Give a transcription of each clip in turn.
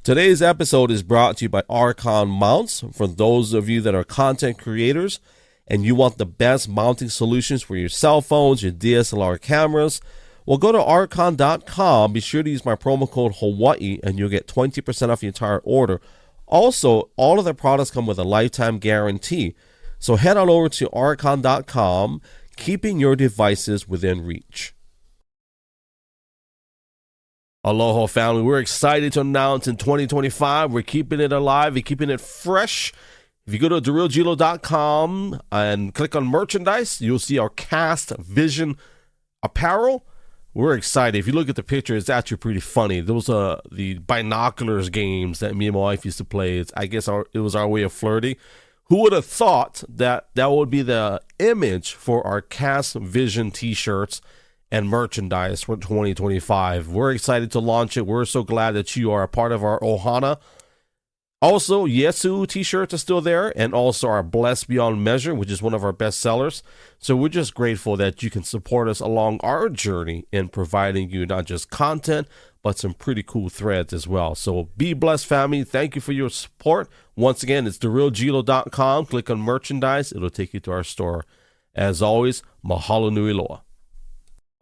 Today's episode is brought to you by Arkon Mounts. For those of you that are content creators and you want the best mounting solutions for your cell phones, your DSLR cameras, well, go to Arkon.com. Be sure to use my promo code Hawaii and you'll get 20% off your entire order. Also, all of their products come with a lifetime guarantee. So head on over to Arkon.com, keeping your devices within reach. Aloha family, we're excited to announce in 2025, we're keeping it alive, we're keeping it fresh. If you go to therealgilo.com and click on merchandise, you'll see our Cast Vision apparel. We're excited. If you look at the picture, it's actually pretty funny. Those are the binoculars games that me and my wife used to play. I guess it was our way of flirting. Who would have thought that would be the image for our Cast Vision t-shirts and merchandise for 2025. We're excited to launch it. We're so glad that you are a part of our Ohana. Also, Yesu t-shirts are still there, and also our Blessed Beyond Measure, which is one of our best sellers. So we're just grateful that you can support us along our journey in providing you not just content, but some pretty cool threads as well. So be blessed, family. Thank you for your support. Once again, it's therealgilo.com. Click on merchandise. It'll take you to our store. As always, mahalo nui loa.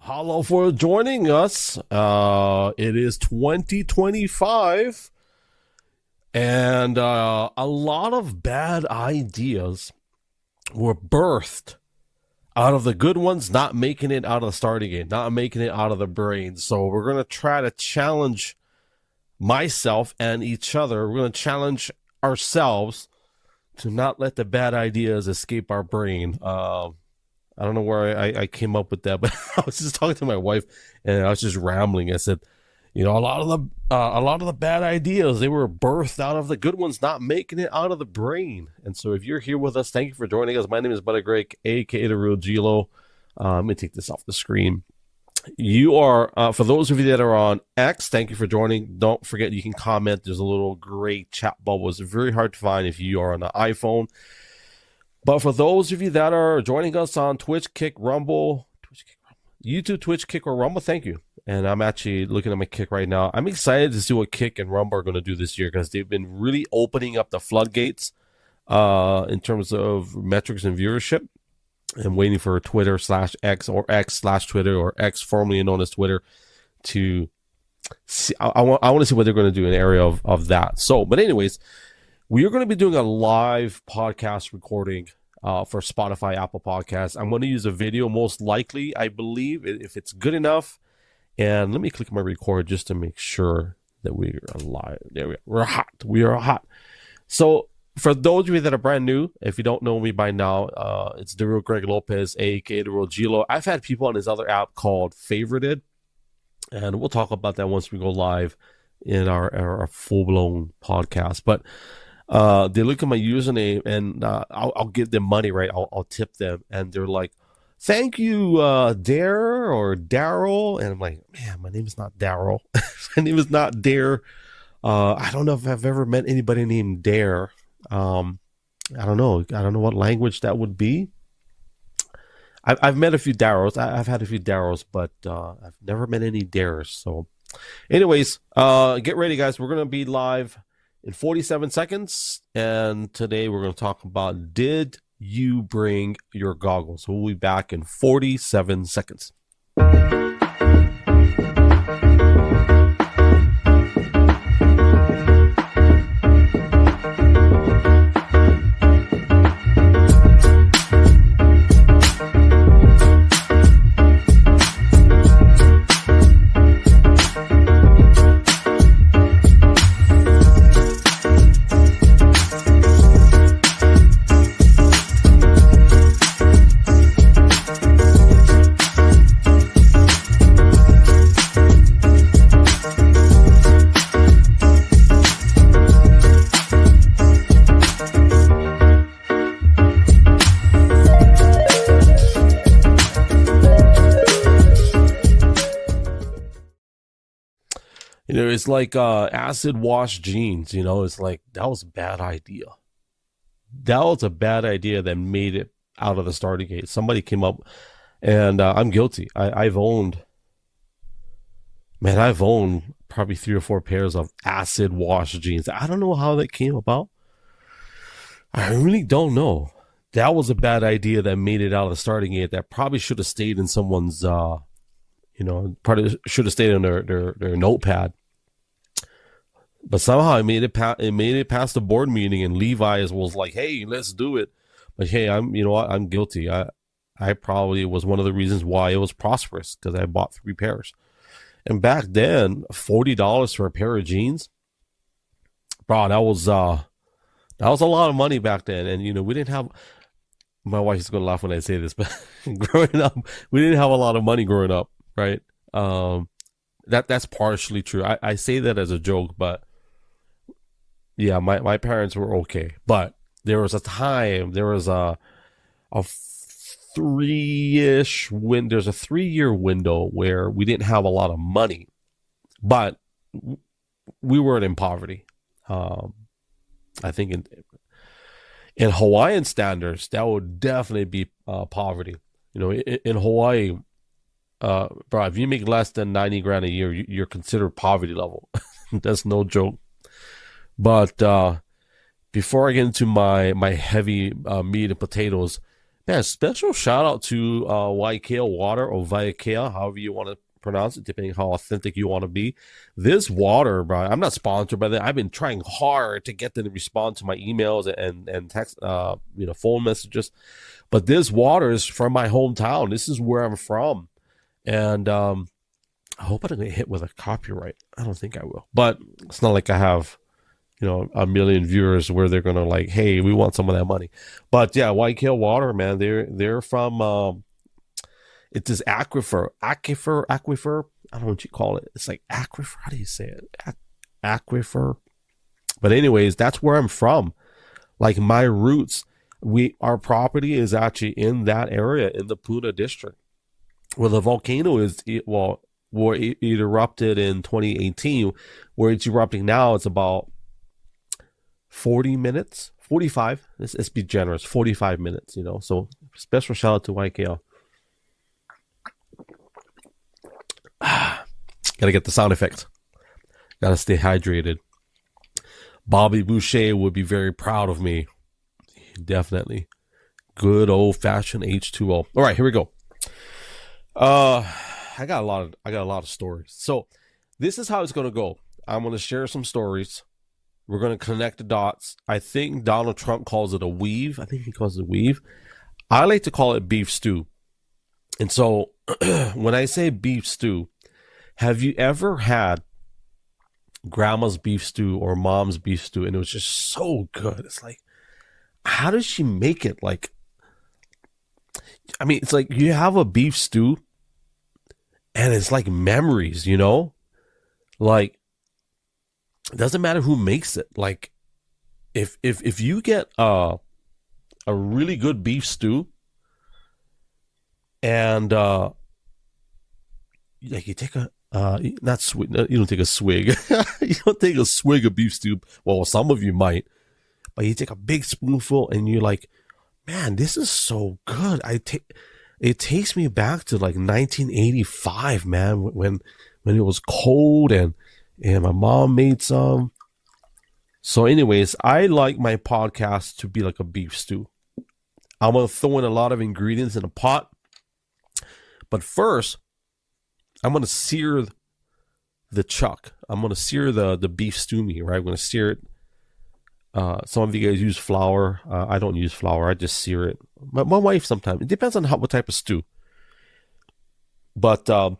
Hello for joining us. It is 2025, and a lot of bad ideas were birthed out of the good ones not making it out of the starting gate, not making it out of the brain. So we're going to try to challenge myself and each other. We're going to challenge ourselves to not let the bad ideas escape our brain. I don't know where I came up with that, but I was just talking to my wife and I was just rambling. I said, you know, a lot of the bad ideas, they were birthed out of the good ones not making it out of the brain. And so if you're here with us, thank you for joining us. My name is Buddy Greg, aka The Real Gilo. Let me take this off the screen. You are, for those of you that are on X, thank you for joining. Don't forget you can comment. There's a little gray chat bubble. It's very hard to find if you are on the iPhone. But for those of you that are joining us on Twitch, Kick, Rumble, YouTube, Twitch, Kick, or Rumble, thank you. And I'm actually looking at my Kick right now. I'm excited to see what Kick and Rumble are going to do this year because they've been really opening up the floodgates in terms of metrics and viewership. I'm waiting for Twitter/X or X/Twitter or X, formerly known as Twitter, to see. I want to see what they're going to do in the area of that. So, but anyways, we are going to be doing a live podcast recording for Spotify, Apple Podcasts. I'm going to use a video most likely, I believe, if it's good enough. And let me click my record just to make sure that we are live. There we are. We're hot. We are hot. So for those of you that are brand new, if you don't know me by now, it's The Real Greg Lopez, aka The Real Gilo. I've had people on this other app called Favorited, and we'll talk about that once we go live in our full-blown podcast. But they look at my username and I'll give them money, right? I'll tip them, and they're like, "Thank you, Dare or Daryl." And I'm like, man, my name is not Daryl. My name is not Dare. I don't know if I've ever met anybody named Dare. I don't know. I don't know what language that would be. I've met a few Daryls. I've had a few Daryls, but I've never met any Dares. So anyways, get ready, guys. We're going to be live in 47 seconds. And today we're going to talk about, did you bring your goggles? We'll be back in 47 seconds. You know, it's like acid wash jeans, you know, it's like, that was a bad idea. That was a bad idea that made it out of the starting gate. Somebody came up, and I'm guilty. I've owned probably 3 or 4 pairs of acid wash jeans. I don't know how that came about. I really don't know. That was a bad idea that made it out of the starting gate. That probably should have stayed in someone's, probably should have stayed in their notepad. But somehow it made it past the board meeting, and Levi was like, "Hey, let's do it." But hey, I'm guilty. I probably was one of the reasons why it was prosperous, because I bought 3 pairs. And back then, $40 for a pair of jeans, bro, that was a lot of money back then. And we didn't have. My wife is gonna laugh when I say this, but growing up, we didn't have a lot of money growing up, right? That's partially true. I say that as a joke, but yeah, my parents were okay. But there was a time, there was a 3-year window where we didn't have a lot of money, but we weren't in poverty. I think in Hawaiian standards, that would definitely be poverty. In Hawaii, bro, if you make less than 90 grand a year, you're considered poverty level. That's no joke. But before I get into my heavy meat and potatoes, man, special shout out to Waikea Water, or Waikea, however you want to pronounce it, depending how authentic you want to be. This water, bro, I'm not sponsored by that. I've been trying hard to get them to respond to my emails and text, phone messages. But this water is from my hometown. This is where I'm from. And I hope I don't get hit with a copyright. I don't think I will. But it's not like I have, a million viewers where they're gonna like, hey, we want some of that money. But yeah, Waikea Water, man, they're from it's this aquifer. I don't know what you call it. It's like aquifer. How do you say it? Aquifer. But anyways, that's where I'm from. Like my roots, our property is actually in that area, in the Puna district, where the volcano is. Where it erupted in 2018. Where it's erupting now, it's about 40 minutes, 45. Let's be generous, 45 minutes. So special shout out to Waikea. Gotta get the sound effect. Gotta stay hydrated. Bobby Boucher would be very proud of me. Definitely. Good old fashioned H2O. All right, here we go. I got a lot of stories. So this is how it's gonna go. I'm gonna share some stories. We're gonna connect the dots. I think Donald Trump calls it a weave. I think he calls it a weave. I like to call it beef stew. And so when I say beef stew, have you ever had grandma's beef stew or mom's beef stew and it was just so good? It's like, how does she make it? Like, I mean, it's like you have a beef stew and it's like memories, like, it doesn't matter who makes it. Like, if you get a really good beef stew and like you take a you don't take a swig. You don't take a swig of beef stew. Well, some of you might, but you take a big spoonful and you're like, man, this is so good. It takes me back to like 1985, man, when it was cold and my mom made some. So anyways, I like my podcast to be like a beef stew. I'm going to throw in a lot of ingredients in a pot. But first, I'm going to sear the chuck. I'm going to sear the beef stew meat, right? I'm going to sear it. Some of you guys use flour. I don't use flour. I just sear it. My wife sometimes. It depends on what type of stew. But then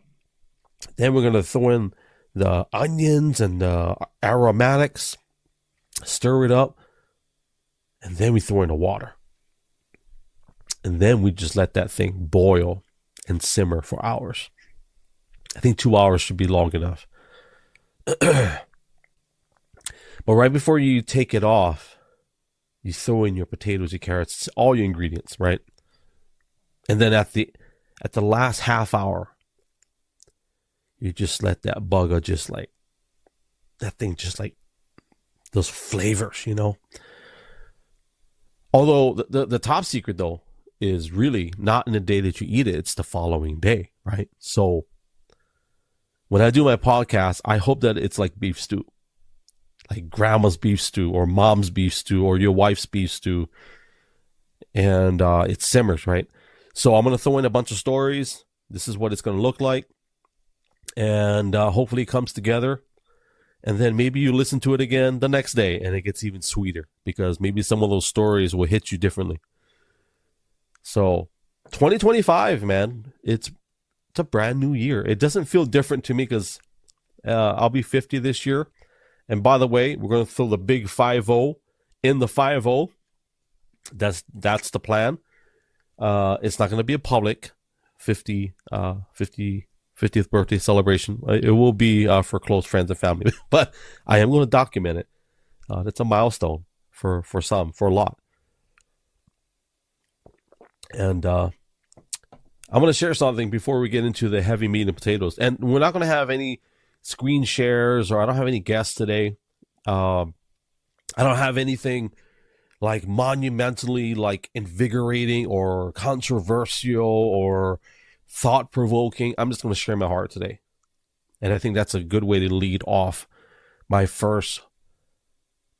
we're going to throw in the onions and the aromatics, stir it up, and then we throw in the water. And then we just let that thing boil and simmer for hours. I think 2 hours should be long enough. But right before you take it off, you throw in your potatoes, your carrots, all your ingredients, right? And then at the last half hour, you just let that bugger those flavors, Although the top secret though is really not in the day that you eat it, it's the following day, right? So when I do my podcast, I hope that it's like beef stew, like grandma's beef stew or mom's beef stew or your wife's beef stew. And it simmers, right? So I'm going to throw in a bunch of stories. This is what it's going to look like. And hopefully it comes together. And then maybe you listen to it again the next day and it gets even sweeter because maybe some of those stories will hit you differently. So 2025, man, it's a brand new year. It doesn't feel different to me because I'll be 50 this year. And by the way, we're going to throw the big 5-0 in the 5-0. That's the plan. It's not going to be a public 50th birthday celebration. It will be for close friends and family, but I am going to document it. That's a milestone for a lot. And I'm going to share something before we get into the heavy meat and potatoes. And we're not going to have any screen shares, or I don't have any guests today. I don't have anything like monumentally like invigorating or controversial or thought-provoking. I'm just going to share my heart today. And I think that's a good way to lead off my first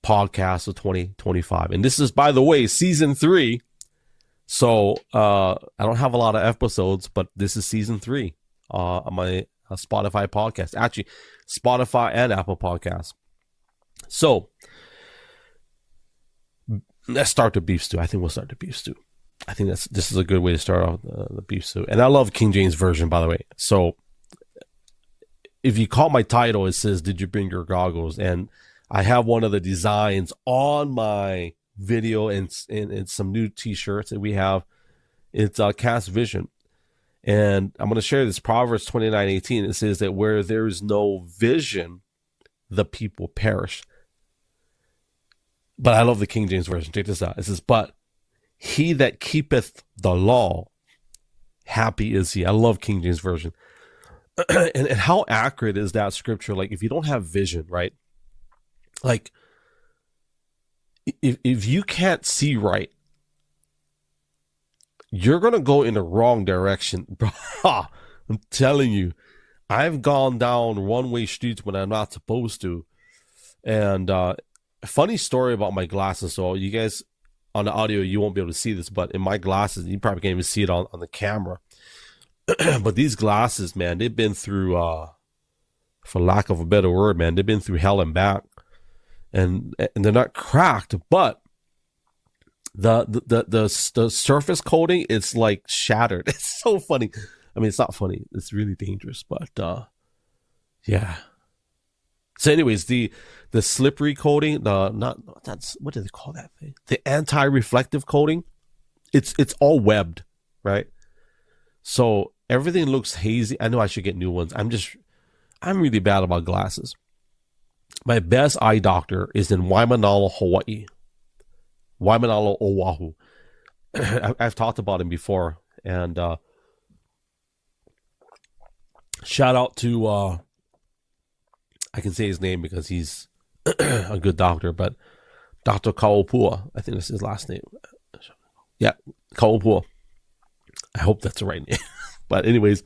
podcast of 2025. And this is, by the way, season 3. So I don't have a lot of episodes, but this is season 3 on my Spotify podcast. Actually, Spotify and Apple Podcasts. So let's start the beef stew. I think we'll start the beef stew. I think this is a good way to start off the beef stew. And I love King James Version, by the way. So if you call my title, it says, "Did you bring your goggles?" And I have one of the designs on my video and some new t-shirts that we have. It's Cast Vision. And I'm going to share this Proverbs 29:18. It says that where there is no vision, the people perish. But I love the King James Version. Check this out. It says, "But he that keepeth the law, happy is he." I love King James Version. and how accurate is that scripture? Like, if you don't have vision, right? Like, if you can't see right, you're going to go in the wrong direction. I'm telling you, I've gone down one-way streets when I'm not supposed to. And funny story about my glasses. So you guys on the audio, you won't be able to see this, but in my glasses, you probably can't even see it on the camera. But these glasses, man, they've been through, for lack of a better word, man, they've been through hell and back. And they're not cracked, but the surface coating, it's like shattered. It's so funny. I mean, it's not funny. It's really dangerous, but yeah. So, anyways, the slippery coating, what do they call that thing? The anti-reflective coating. It's all webbed, right? So everything looks hazy. I know I should get new ones. I'm really bad about glasses. My best eye doctor is in Waimanalo, Hawaii. Waimanalo, Oahu. I've talked about him before. And shout out to, I can say his name because he's a good doctor, but Dr. Kaopua, I think that's his last name. Yeah, Kaopua. I hope that's the right name. But anyways,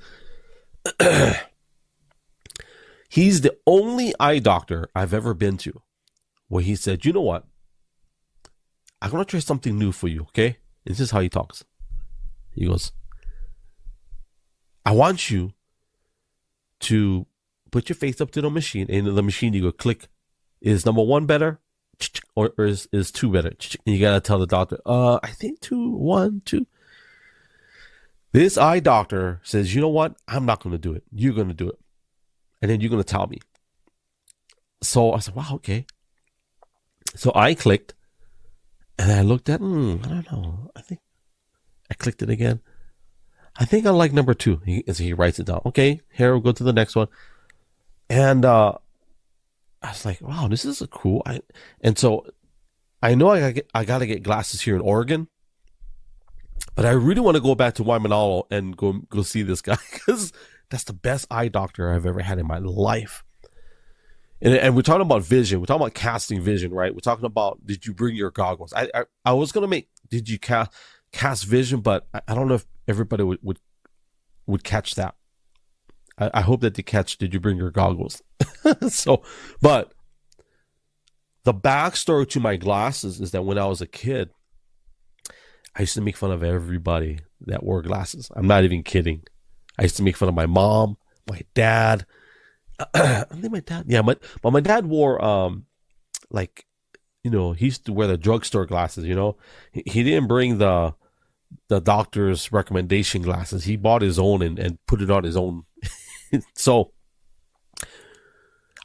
he's the only eye doctor I've ever been to where he said, "You know what? I'm going to try something new for you, okay?" This is how he talks. He goes, "I want you to put your face up to the machine, and in the machine you go click, is number 1 better? Or is 2 better?" And you got to tell the doctor, I think 2, 1, 2. This eye doctor says, "You know what? I'm not going to do it. You're going to do it. And then you're going to tell me." So I said, wow, okay. So I clicked and I looked at, I don't know. I think I clicked it again. I think I like number 2. He writes it down. Okay, here we'll go to the next one. And I was like, wow, this is a cool. And so I know I got to get glasses here in Oregon. But I really want to go back to Waimanalo and go see this guy because that's the best eye doctor I've ever had in my life. And we're talking about vision. We're talking about casting vision, right? We're talking about, did you bring your goggles? I was going to make, did you cast vision? But I don't know if everybody would catch that. I hope that they catch, did you bring your goggles? So, but the backstory to my glasses is that when I was a kid, I used to make fun of everybody that wore glasses. I'm not even kidding. I used to make fun of my mom, my dad. I think my dad, yeah, but my dad wore, like, you know, he used to wear the drugstore glasses, you know. He didn't bring the doctor's recommendation glasses. He bought his own and put it on his own. So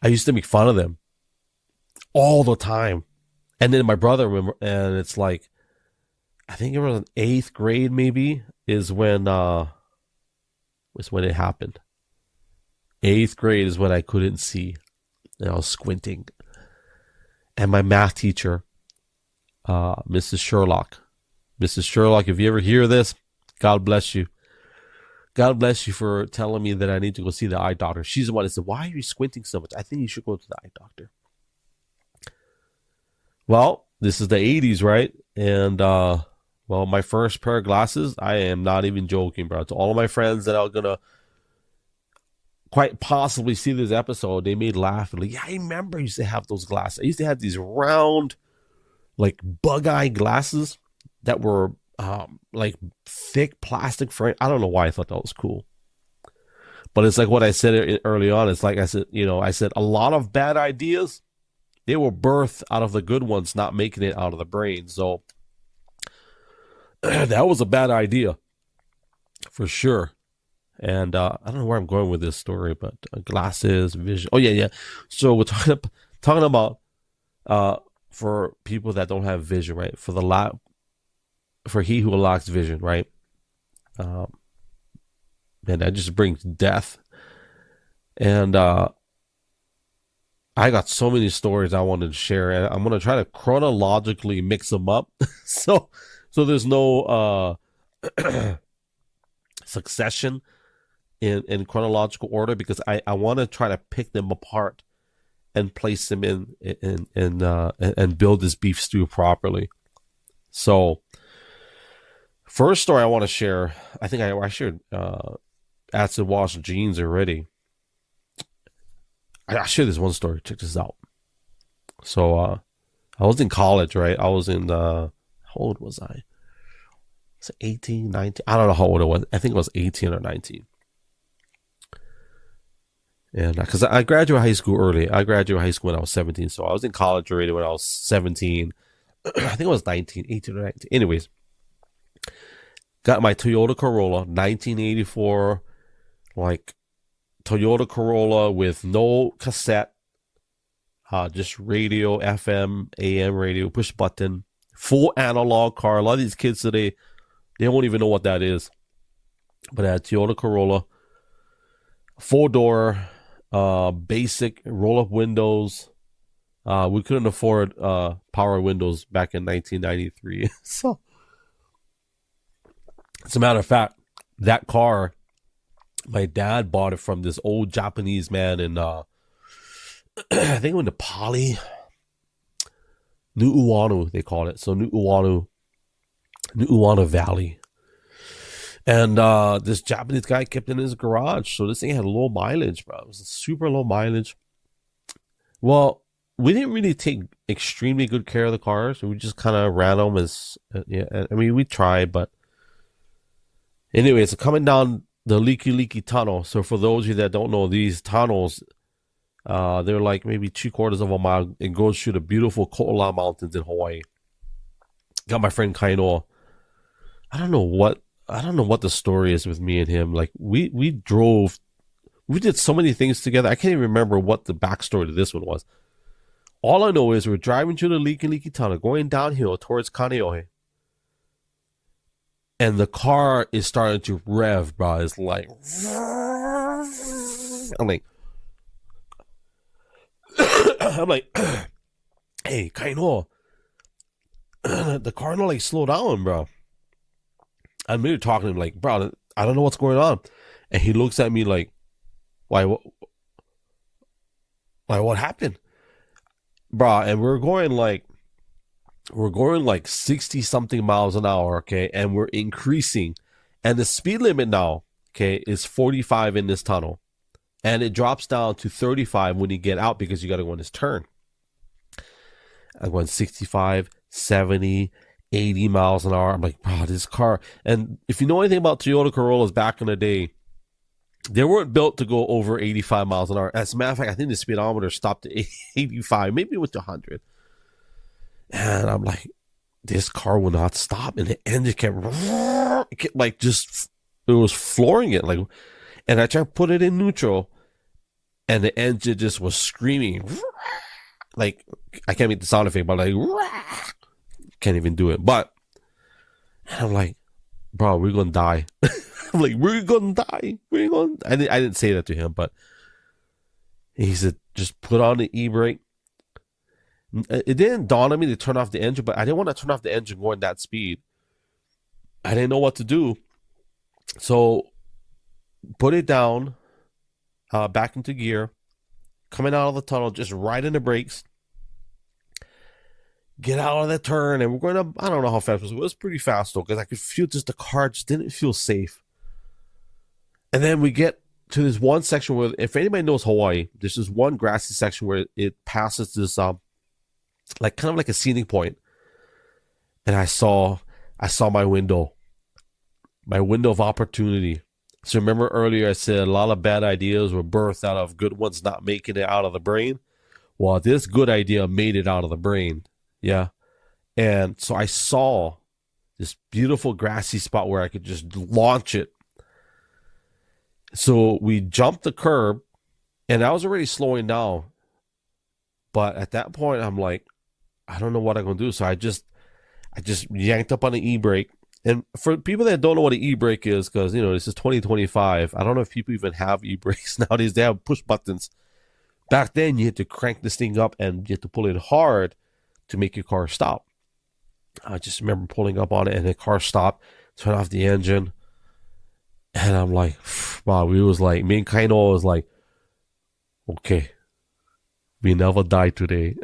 I used to make fun of them all the time. And then my brother, remember, and it's like, I think it was in 8th grade maybe is when it happened. 8th grade is when I couldn't see and I was squinting. And my math teacher, Mrs. Sherlock, if you ever hear this, God bless you. God bless you for telling me that I need to go see the eye doctor. She's the one that said, why are you squinting so much? I think you should go to the eye doctor. Well, this is the 80s, right? And, well, my first pair of glasses, I am not even joking, bro. To all of my friends that are going to quite possibly see this episode, they may laugh. Like, yeah, I remember I used to have those glasses. I used to have these round, like, bug-eye glasses that were like thick plastic frame. I don't know why I thought that was cool. But it's like what I said early on. It's like I said, you know, I said a lot of bad ideas, they were birthed out of the good ones not making it out of the brain. So that was a bad idea for sure. And I don't know where I'm going with this story, but glasses, vision. Oh, yeah. So we're talking about for people that don't have vision, right? For he who lacks vision, right? And that just brings death. And I got so many stories I wanted to share, and I'm going to try to chronologically mix them up. so there's no succession in chronological order, because I want to try to pick them apart and place them in and build this beef stew properly. So first story I want to share, I think I shared acid wash jeans already. I shared this one story. Check this out. So I was in college, right? I was in how old was I? Was it 18, 19? I don't know how old it was. I think it was 18 or 19. And because I graduated high school early. I graduated high school when I was 17. So I was in college already when I was 17. I think it was 19, 18 or 19. Anyways, got my Toyota Corolla, 1984, like Toyota Corolla with no cassette, just radio, FM, AM radio, push button, full analog car. A lot of these kids today, they won't even know what that is. But I had Toyota Corolla, 4-door, basic roll-up windows. We couldn't afford power windows back in 1993. So, as a matter of fact, that car, my dad bought it from this old Japanese man in, I think it went to Pali, Nu'uanu, they called it. So Nu'uanu Valley. And this Japanese guy kept it in his garage. So this thing had low mileage, bro. It was super low mileage. Well, we didn't really take extremely good care of the cars. We just kind of ran them as, yeah. I mean, we tried, but anyways, coming down the leaky tunnel. So for those of you that don't know, these tunnels, they're like maybe 3/4 of a mile. It goes through the beautiful Ko'ola Mountains in Hawaii. Got my friend Kainoa. I don't know what the story is with me and him. Like we did so many things together. I can't even remember what the backstory to this one was. All I know is we're driving through the leaky tunnel, going downhill towards Kaneohe. And the car is starting to rev, bro. It's like, I'm like, hey, Kainoa, the car not like slow down, bro. I'm really talking to him like, bro, I don't know what's going on. And he looks at me like, why, what happened? Bro, and we're going like 60 something miles an hour, okay? And we're increasing. And the speed limit now, okay, is 45 in this tunnel. and it drops down to 35 when you get out because you got to go on this turn. I'm going 65, 70, 80 miles an hour. I'm like, bro, this car. And if you know anything about Toyota Corollas back in the day, they weren't built to go over 85 miles an hour. As a matter of fact, I think the speedometer stopped at 85, maybe it went to 100. And I'm like, this car will not stop. And the engine kept like just, it was flooring it. Like, and I tried to put it in neutral, and the engine just was screaming. Like, I can't make the sound effect, but like, can't even do it. But, and I'm like, bro, we're going to die. I'm like, we're going to die. I didn't say that to him, but he said, just put on the e-brake. It didn't dawn on me to turn off the engine, but I didn't want to turn off the engine going that speed. I didn't know what to do. So, put it down, back into gear, coming out of the tunnel, just right in the brakes. Get out of the turn, and we're going up. I don't know how fast it was pretty fast, though, because I could feel just the car just didn't feel safe. And then we get to this one section where, if anybody knows Hawaii, there's this one grassy section where it passes this, like kind of like a scenic point. And I saw my window of opportunity. So remember earlier I said a lot of bad ideas were birthed out of good ones not making it out of the brain. Well, this good idea made it out of the brain. Yeah. And so I saw this beautiful grassy spot where I could just launch it. So we jumped the curb, and I was already slowing down. But at that point, I'm like, I don't know what I'm going to do. So I just yanked up on the e-brake. And for people that don't know what an e-brake is, because, you know, this is 2025. I don't know if people even have e-brakes nowadays. They have push buttons. Back then, you had to crank this thing up, and you had to pull it hard to make your car stop. I just remember pulling up on it, and the car stopped, turn off the engine, and I'm like, wow, me and Kaino was like, okay, we never die today.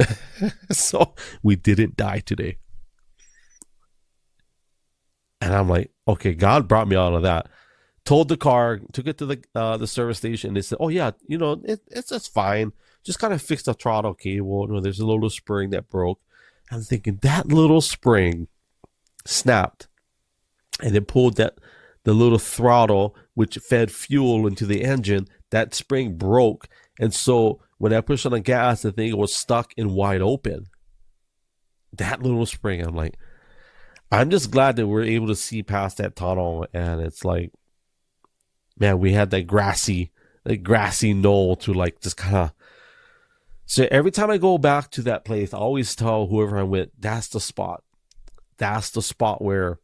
So we didn't die today. And I'm like, okay, God brought me out of that. Told the car, took it to the service station. They said, oh yeah, you know, it's fine. Just kind of fixed the throttle cable. You know, there's a little spring that broke. I'm thinking that little spring snapped, and it pulled the little throttle which fed fuel into the engine. That spring broke, and so when I pushed on the gas, the thing was stuck and wide open. That little spring, I'm like, I'm just glad that we're able to see past that tunnel, and it's like, man, we had that grassy knoll to like just kind of. So every time I go back to that place, I always tell whoever I'm with, that's the spot. That's the spot where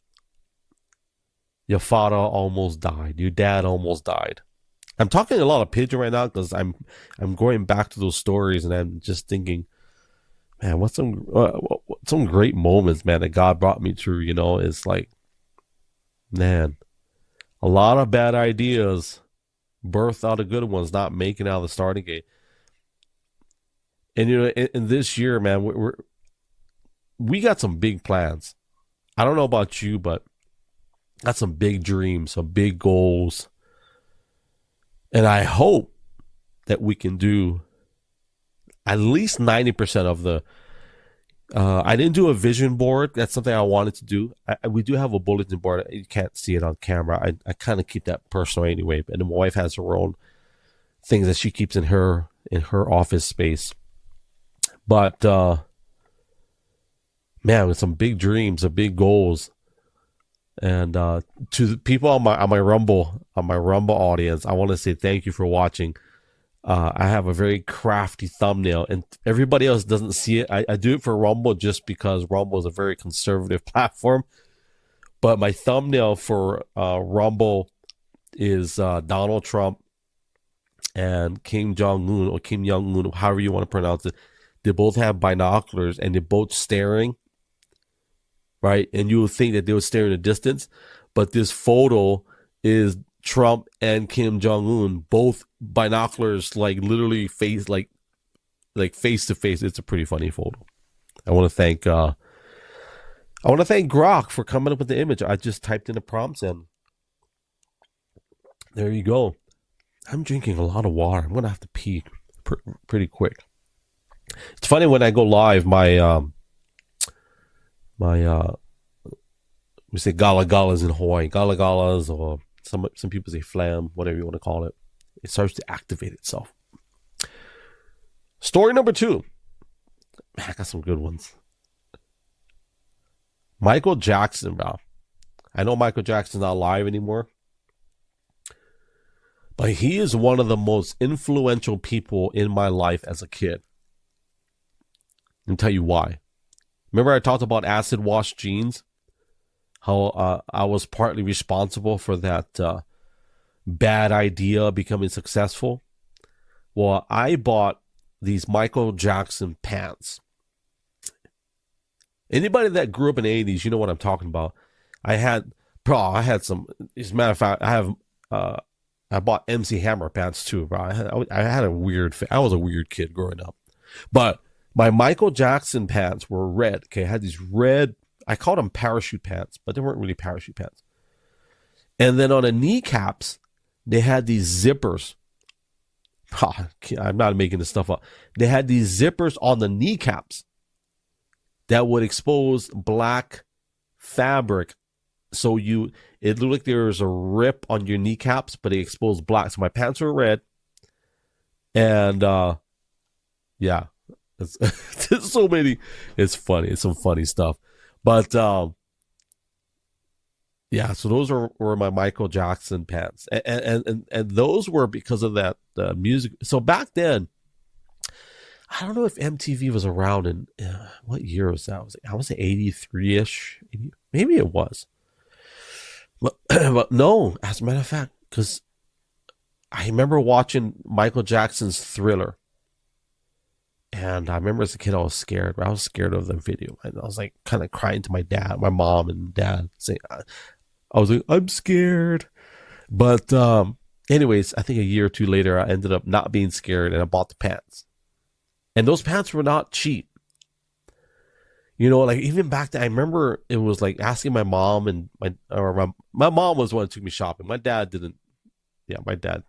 your father almost died. Your dad almost died. I'm talking a lot of pidgin right now because I'm going back to those stories, and I'm just thinking, man, what's some great moments, man, that God brought me through. You know, it's like, man, a lot of bad ideas birthed out of good ones, not making it out of the starting gate. And, you know, in this year, man, we got some big plans. I don't know about you, but got some big dreams, some big goals. And I hope that we can do at least 90% of the... I didn't do a vision board. That's something I wanted to do. We do have a bulletin board. You can't see it on camera. I kind of keep that personal anyway. And my wife has her own things that she keeps in her office space. But man, with some big dreams, some big goals, and to the people on my Rumble audience, I want to say thank you for watching. I have a very crafty thumbnail, and everybody else doesn't see it. I do it for Rumble just because Rumble is a very conservative platform. But my thumbnail for Rumble is Donald Trump and Kim Jong-un, or Kim Jong-un, however you want to pronounce it. They both have binoculars, and they're both staring, right? And you would think that they were staring at a distance, but this photo is Trump and Kim Jong-un, both binoculars, like literally face, like face to face. It's a pretty funny photo. I want to thank Grok for coming up with the image. I just typed in the prompts, and there you go. I'm drinking a lot of water. I'm gonna have to pee pretty quick. It's funny when I go live, we say gala galas in Hawaii, gala galas, or some people say flam, whatever you want to call it. It starts to activate itself. Story number 2. Man, I got some good ones. Michael Jackson, bro. I know Michael Jackson's not alive anymore, but he is one of the most influential people in my life as a kid. I'll tell you why. Remember I talked about acid wash jeans? How I was partly responsible for that bad idea becoming successful? Well, I bought these Michael Jackson pants. Anybody that grew up in the 80s, you know what I'm talking about. I had some, as a matter of fact, I bought MC Hammer pants too, bro. I was a weird kid growing up. But my Michael Jackson pants were red. Okay, I had these red, I called them parachute pants, but they weren't really parachute pants. And then on the kneecaps, they had these zippers. I'm not making this stuff up. They had these zippers on the kneecaps that would expose black fabric. So it looked like there was a rip on your kneecaps, but it exposed black. So my pants were red. And yeah, there's so many. It's funny. It's some funny stuff. But yeah, so those were my Michael Jackson pants. And those were because of that music. So back then, I don't know if MTV was around in what year was that? I was 83-ish. Maybe it was. But no, as a matter of fact, because I remember watching Michael Jackson's Thriller. And I remember as a kid, I was scared. I was scared of the video. And I was like kind of crying to my mom and dad, saying, I was like, I'm scared. But anyways, I think a year or two later, I ended up not being scared and I bought the pants. And those pants were not cheap. You know, like even back then, I remember it was like asking my mom and my mom was the one who took me shopping. My dad didn't. Yeah, my dad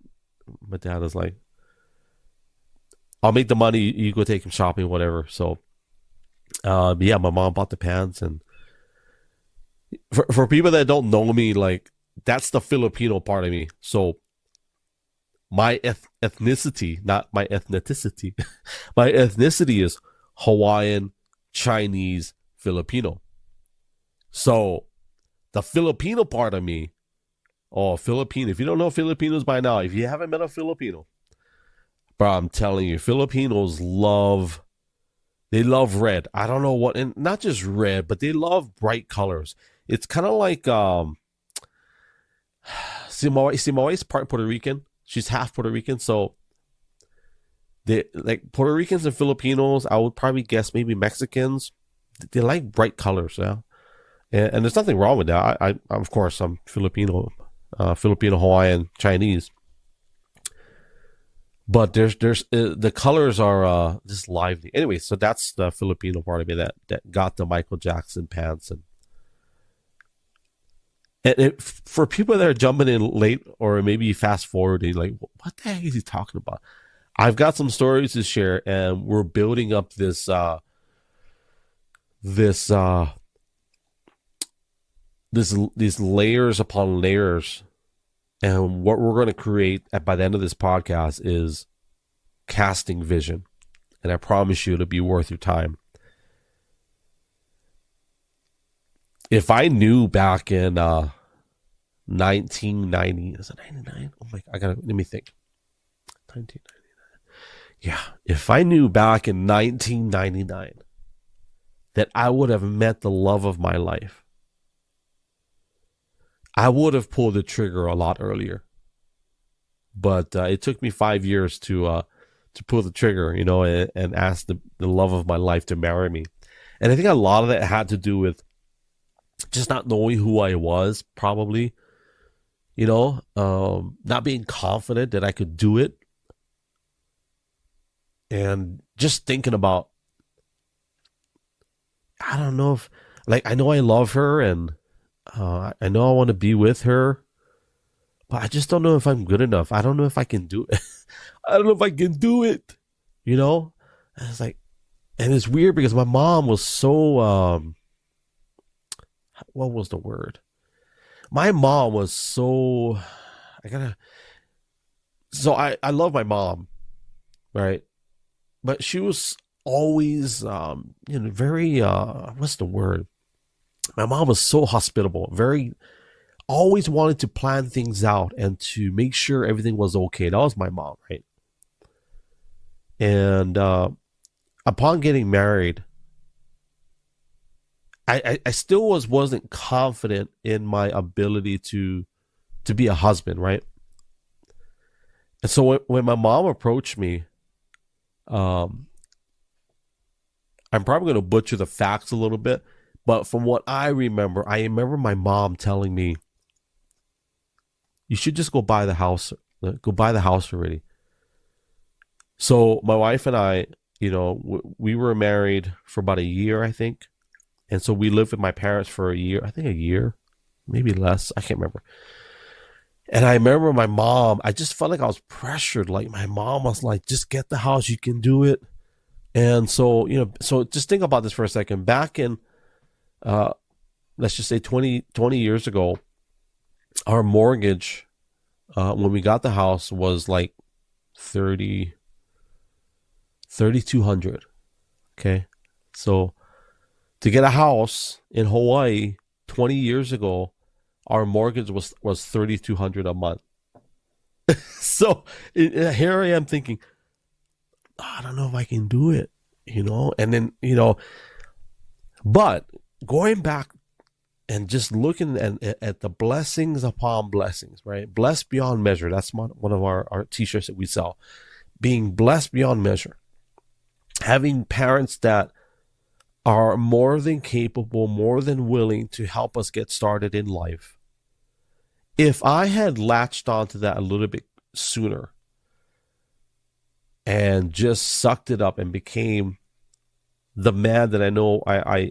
was like, I'll make the money, you go take him shopping, whatever. So, yeah, my mom bought the pants. And for people that don't know me, like, that's the Filipino part of me. So, my ethnicity, not my ethnicity, my ethnicity is Hawaiian, Chinese, Filipino. So, the Filipino part of me, Filipino. If you don't know Filipinos by now, if you haven't met a Filipino, bro, I'm telling you, Filipinos love red. I don't know what, and not just red, but they love bright colors. It's kind of like, Simoy's part Puerto Rican. She's half Puerto Rican, so they like Puerto Ricans and Filipinos. I would probably guess maybe Mexicans. They like bright colors, yeah. And there's nothing wrong with that. I of course I'm Filipino, Hawaiian, Chinese. But there's the colors are just lively. Anyway, so that's the Filipino part of me that got the Michael Jackson pants. And for people that are jumping in late or maybe fast forwarding, like, what the heck is he talking about? I've got some stories to share, and we're building up these layers upon layers. And what we're going to create by the end of this podcast is casting vision. And I promise you it'll be worth your time. If I knew back in 1990, is it 99? Oh my, let me think. 1999. Yeah. If I knew back in 1999 that I would have met the love of my life, I would have pulled the trigger a lot earlier. But it took me 5 years to pull the trigger, you know, and ask the love of my life to marry me. And I think a lot of that had to do with just not knowing who I was, probably, you know, not being confident that I could do it. And just thinking about, I don't know if, like, I know I love her and I know I want to be with her, but I just don't know if I'm good enough. I don't know if I can do it. I don't know if I can do it. You know? And it's like, and it's weird because my mom was so, what was the word? My mom was so, I love my mom, right? But she was always, very, what's the word? My mom was so hospitable, very, always wanted to plan things out and to make sure everything was okay. That was my mom, right? And upon getting married, I still wasn't confident in my ability to be a husband, right? And so when my mom approached me, I'm probably going to butcher the facts a little bit, but from what I remember my mom telling me, you should just go buy the house. Go buy the house already. So my wife and I, we were married for about a year, I think. And so we lived with my parents for a year, maybe less. I can't remember. And I remember my mom, I just felt like I was pressured. Like my mom was like, just get the house, you can do it. And so, so just think about this for a second. Back in, let's just say 20 years ago, our mortgage, when we got the house, was like $3,200. Okay. So to get a house in Hawaii 20 years ago, our mortgage was $3,200 a month. So here I am thinking, I don't know if I can do it, and then, but going back and just looking at the blessings upon blessings, right? Blessed beyond measure. That's one of our t-shirts that we sell. Being blessed beyond measure. Having parents that are more than capable, more than willing to help us get started in life. If I had latched onto that a little bit sooner and just sucked it up and became the man that I know I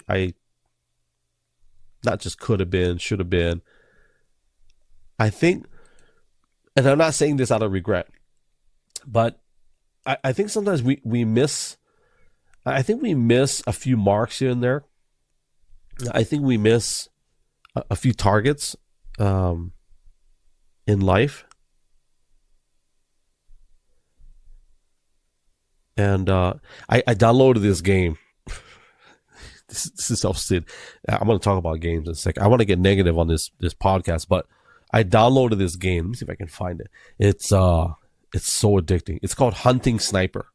not just could have been, should have been. I think, and I'm not saying this out of regret, but I think sometimes we miss, I think we miss a few marks here and there. I think we miss a few targets in life. And I downloaded this game. This is so-sid. I'm going to talk about games in a second. I want to get negative on this podcast, but I downloaded this game. Let me see if I can find it. It's so addicting. It's called Hunting Sniper.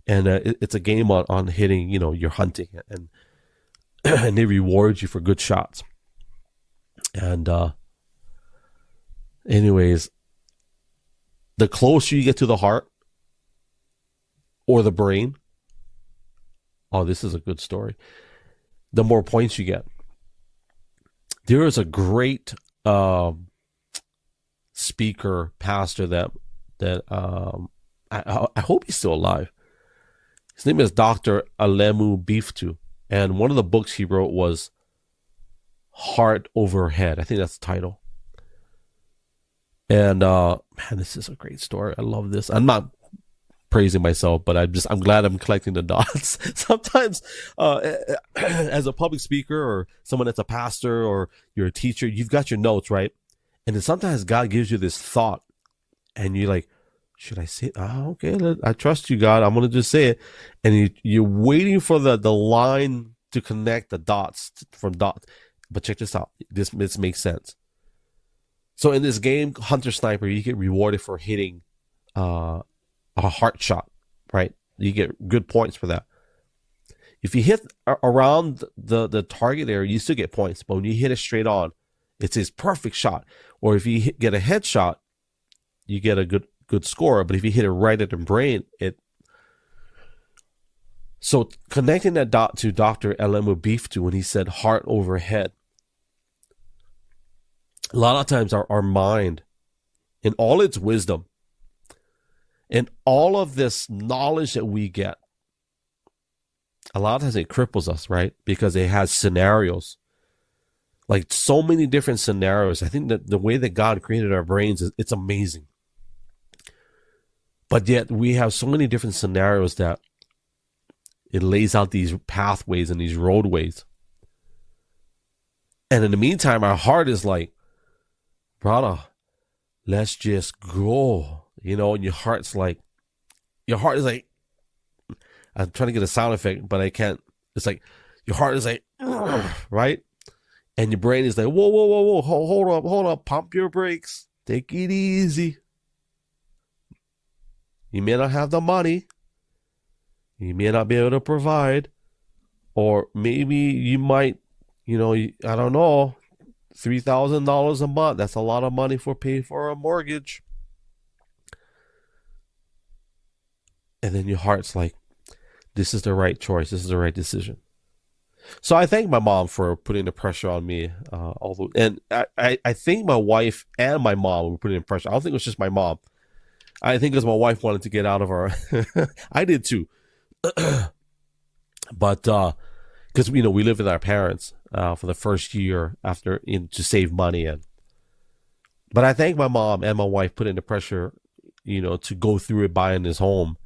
And it's a game on hitting, you're hunting, and and they reward you for good shots. And anyways, the closer you get to the heart or the brain, oh, this is a good story, the more points you get. There is a great speaker, pastor that I hope he's still alive. His name is Dr. Alemu Biftu, and one of the books he wrote was Heart Over Head. I think that's the title. And man, this is a great story. I love this. I'm not praising myself, but I'm glad I'm collecting the dots. Sometimes as a public speaker or someone that's a pastor or you're a teacher, you've got your notes, right? And then sometimes God gives you this thought and you're like, should I say it? Oh, okay, I trust you, God. I'm going to just say it. And you're waiting for the line to connect the dots from dots. But check this out. This makes sense. So in this game, Hunter Sniper, you get rewarded for hitting a heart shot, right? You get good points for that. If you hit around the target area, you still get points. But when you hit it straight on, it's his perfect shot. Or if you get a headshot, you get a good score. But if you hit it right at the brain, So connecting that dot to Dr. Alemu Biftu when he said heart over head. A lot of times our mind, in all its wisdom, and all of this knowledge that we get, a lot of times it cripples us, right? Because it has scenarios. Like so many different scenarios. I think that the way that God created our brains it's amazing. But yet we have so many different scenarios that it lays out these pathways and these roadways. And in the meantime, our heart is like, brother, let's just go. And your heart is like, I'm trying to get a sound effect, but I can't. It's like, your heart is like, right? And your brain is like, whoa, whoa, whoa, whoa, hold up, pump your brakes. Take it easy. You may not have the money. You may not be able to provide. Or maybe you might, I don't know, $3,000 a month. That's a lot of money for pay for a mortgage. And then your heart's like, this is the right choice. This is the right decision. So I thank my mom for putting the pressure on me. And I think my wife and my mom were putting pressure. I don't think it was just my mom. I think because my wife wanted to get out of her. I did too. But because we lived with our parents for the first year after to save money. But I thank my mom and my wife putting the pressure, to go through it, buying this home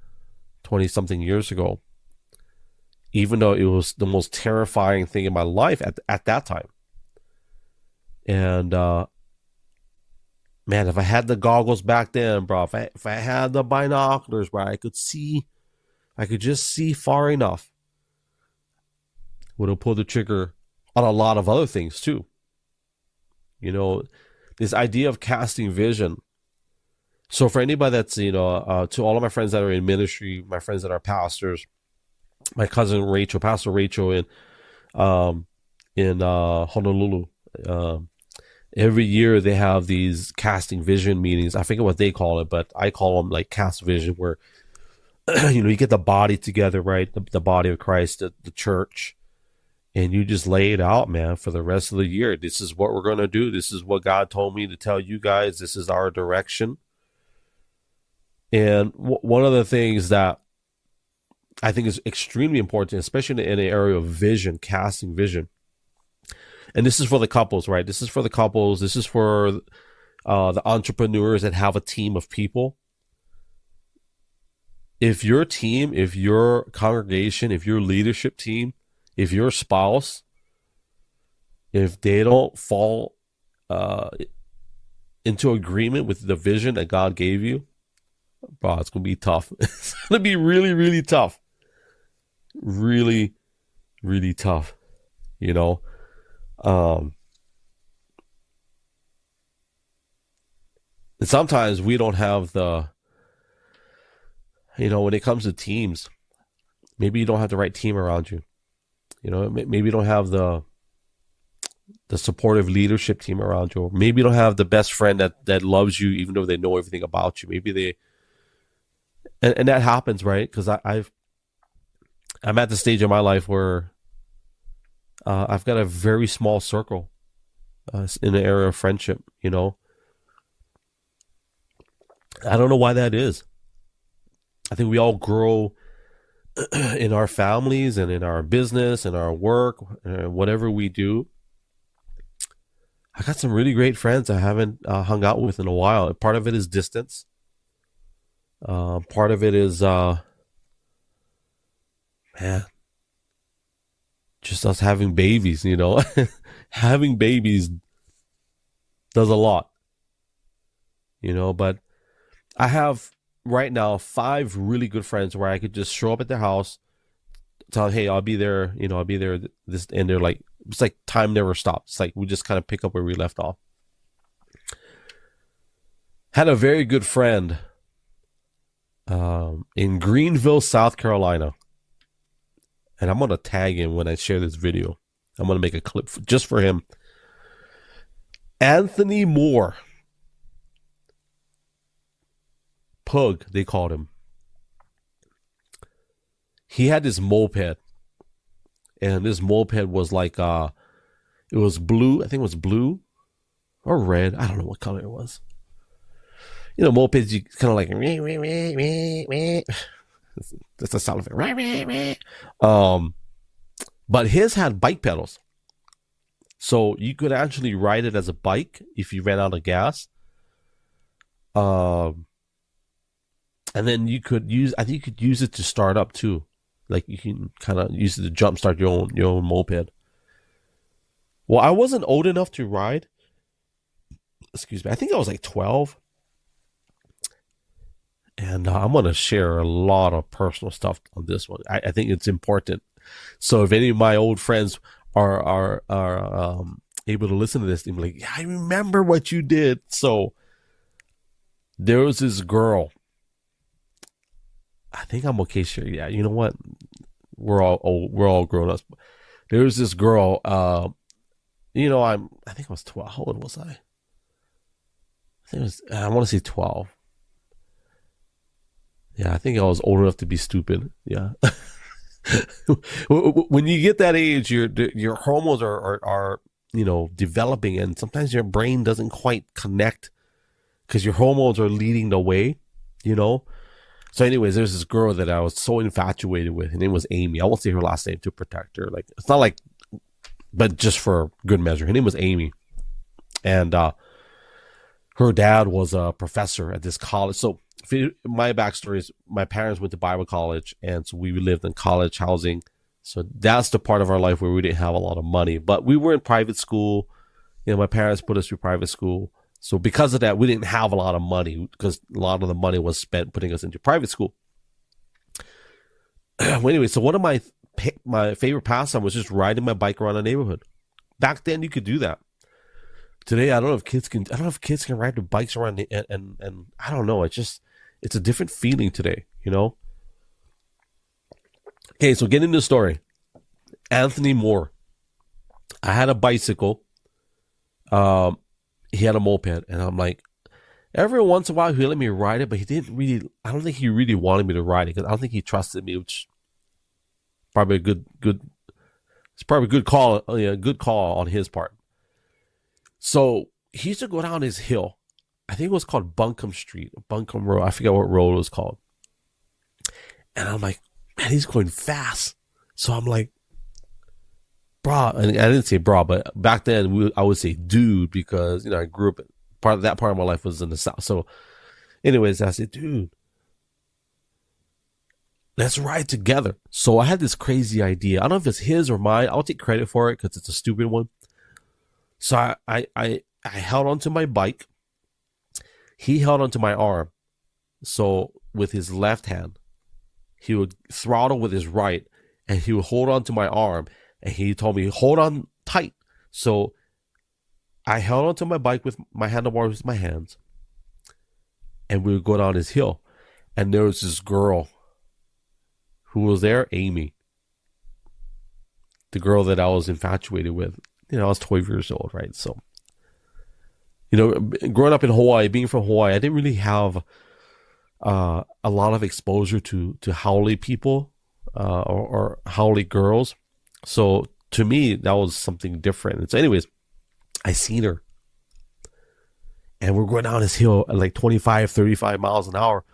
20-something years ago. Even though it was the most terrifying thing in my life at that time. And, man, if I had the goggles back then, bro, if I had the binoculars, bro, I could just see far enough, would have pulled the trigger on a lot of other things too. This idea of casting vision. So for anybody that's, to all of my friends that are in ministry, my friends that are pastors, my cousin Rachel, Pastor Rachel in Honolulu. Every year they have these casting vision meetings. I forget what they call it, but I call them like cast vision, where you get the body together, right? The body of Christ, the church, and you just lay it out, man, for the rest of the year. This is what we're going to do. This is what God told me to tell you guys. This is our direction. And one of the things that I think is extremely important, especially in the area of vision, casting vision. And this is for the couples, right? This is for the couples. This is for the entrepreneurs that have a team of people. If your team, if your congregation, if your leadership team, if your spouse, if they don't fall into agreement with the vision that God gave you, bro, it's going to be tough. It's going to be really, really tough. Really, really tough, And sometimes we don't have the, when it comes to teams, maybe you don't have the right team around you. Maybe you don't have the supportive leadership team around you. Or maybe you don't have the best friend that loves you, even though they know everything about you. Maybe and that happens, right? Because I'm at the stage of my life where I've got a very small circle in the area of friendship, I don't know why that is. I think we all grow in our families and in our business and our work, whatever we do. I got some really great friends I haven't hung out with in a while. Part of it is distance. Part of it is... man, just us having babies, having babies does a lot, but I have right now 5 really good friends where I could just show up at their house, tell them, hey, I'll be there, I'll be there this, and they're like, it's like time never stops. It's like we just kind of pick up where we left off. Had a very good friend in Greenville, South Carolina. And I'm going to tag him when I share this video. I'm going to make a clip just for him. Anthony Moore. Pug, they called him. He had this moped. And this moped was like, it was blue. I think it was blue or red. I don't know what color it was. Mopeds, you kind of like... That's the sound effect. But his had bike pedals. So you could actually ride it as a bike if you ran out of gas. And then you could use, I think you could use it to start up too. Like you can kind of use it to jumpstart your own moped. Well, I wasn't old enough to ride. Excuse me. I think I was like 12. And I'm going to share a lot of personal stuff on this one. I think it's important. So if any of my old friends are able to listen to this, they'll be like, yeah, I remember what you did. So there was this girl. I think I'm okay, sure. Yeah, you know what? We're all old, we're all grown ups. There was this girl. I think I was 12. How old was I? I want to say 12. Yeah, I think I was old enough to be stupid. Yeah. When you get that age, your hormones are developing, and sometimes your brain doesn't quite connect because your hormones are leading the way, So anyways, there's this girl that I was so infatuated with. Her name was Amy. I won't say her last name to protect her. Like, it's not like, but just for good measure. Her name was Amy. And her dad was a professor at this college. So my backstory is my parents went to Bible college, and so we lived in college housing. So that's the part of our life where we didn't have a lot of money. But we were in private school. My parents put us through private school. So because of that, we didn't have a lot of money because a lot of the money was spent putting us into private school. Well, anyway, so one of my favorite pastime was just riding my bike around the neighborhood. Back then, you could do that. Today, I don't know if kids can. I don't know if kids can ride their bikes around, and I don't know. It's a different feeling today, Okay, so getting into the story. Anthony Moore. I had a bicycle. He had a moped, and I'm like, every once in a while he let me ride it, but he didn't really. I don't think he really wanted me to ride it because I don't think he trusted me, which probably a good. It's probably a good call. Good call on his part. So he used to go down his hill. I think it was called Buncombe Street, Buncombe Road. I forget what road it was called. And I'm like, man, he's going fast. So I'm like, brah, and I didn't say brah, but back then I would say dude because I grew up. Part of my life was in the South. So, anyways, I said, dude, let's ride together. So I had this crazy idea. I don't know if it's his or mine. I'll take credit for it because it's a stupid one. So I held onto my bike. He held onto my arm. So with his left hand, he would throttle with his right, and he would hold onto my arm. And he told me, hold on tight. So I held onto my bike with my handlebars with my hands. And we would go down this hill. And there was this girl who was there, Amy. The girl that I was infatuated with. I was 12 years old, right? So, growing up in Hawaii, being from Hawaii, I didn't really have a lot of exposure to haole people or haole girls. So to me, that was something different. And so anyways, I seen her. And we're going down this hill at like 25, 35 miles an hour.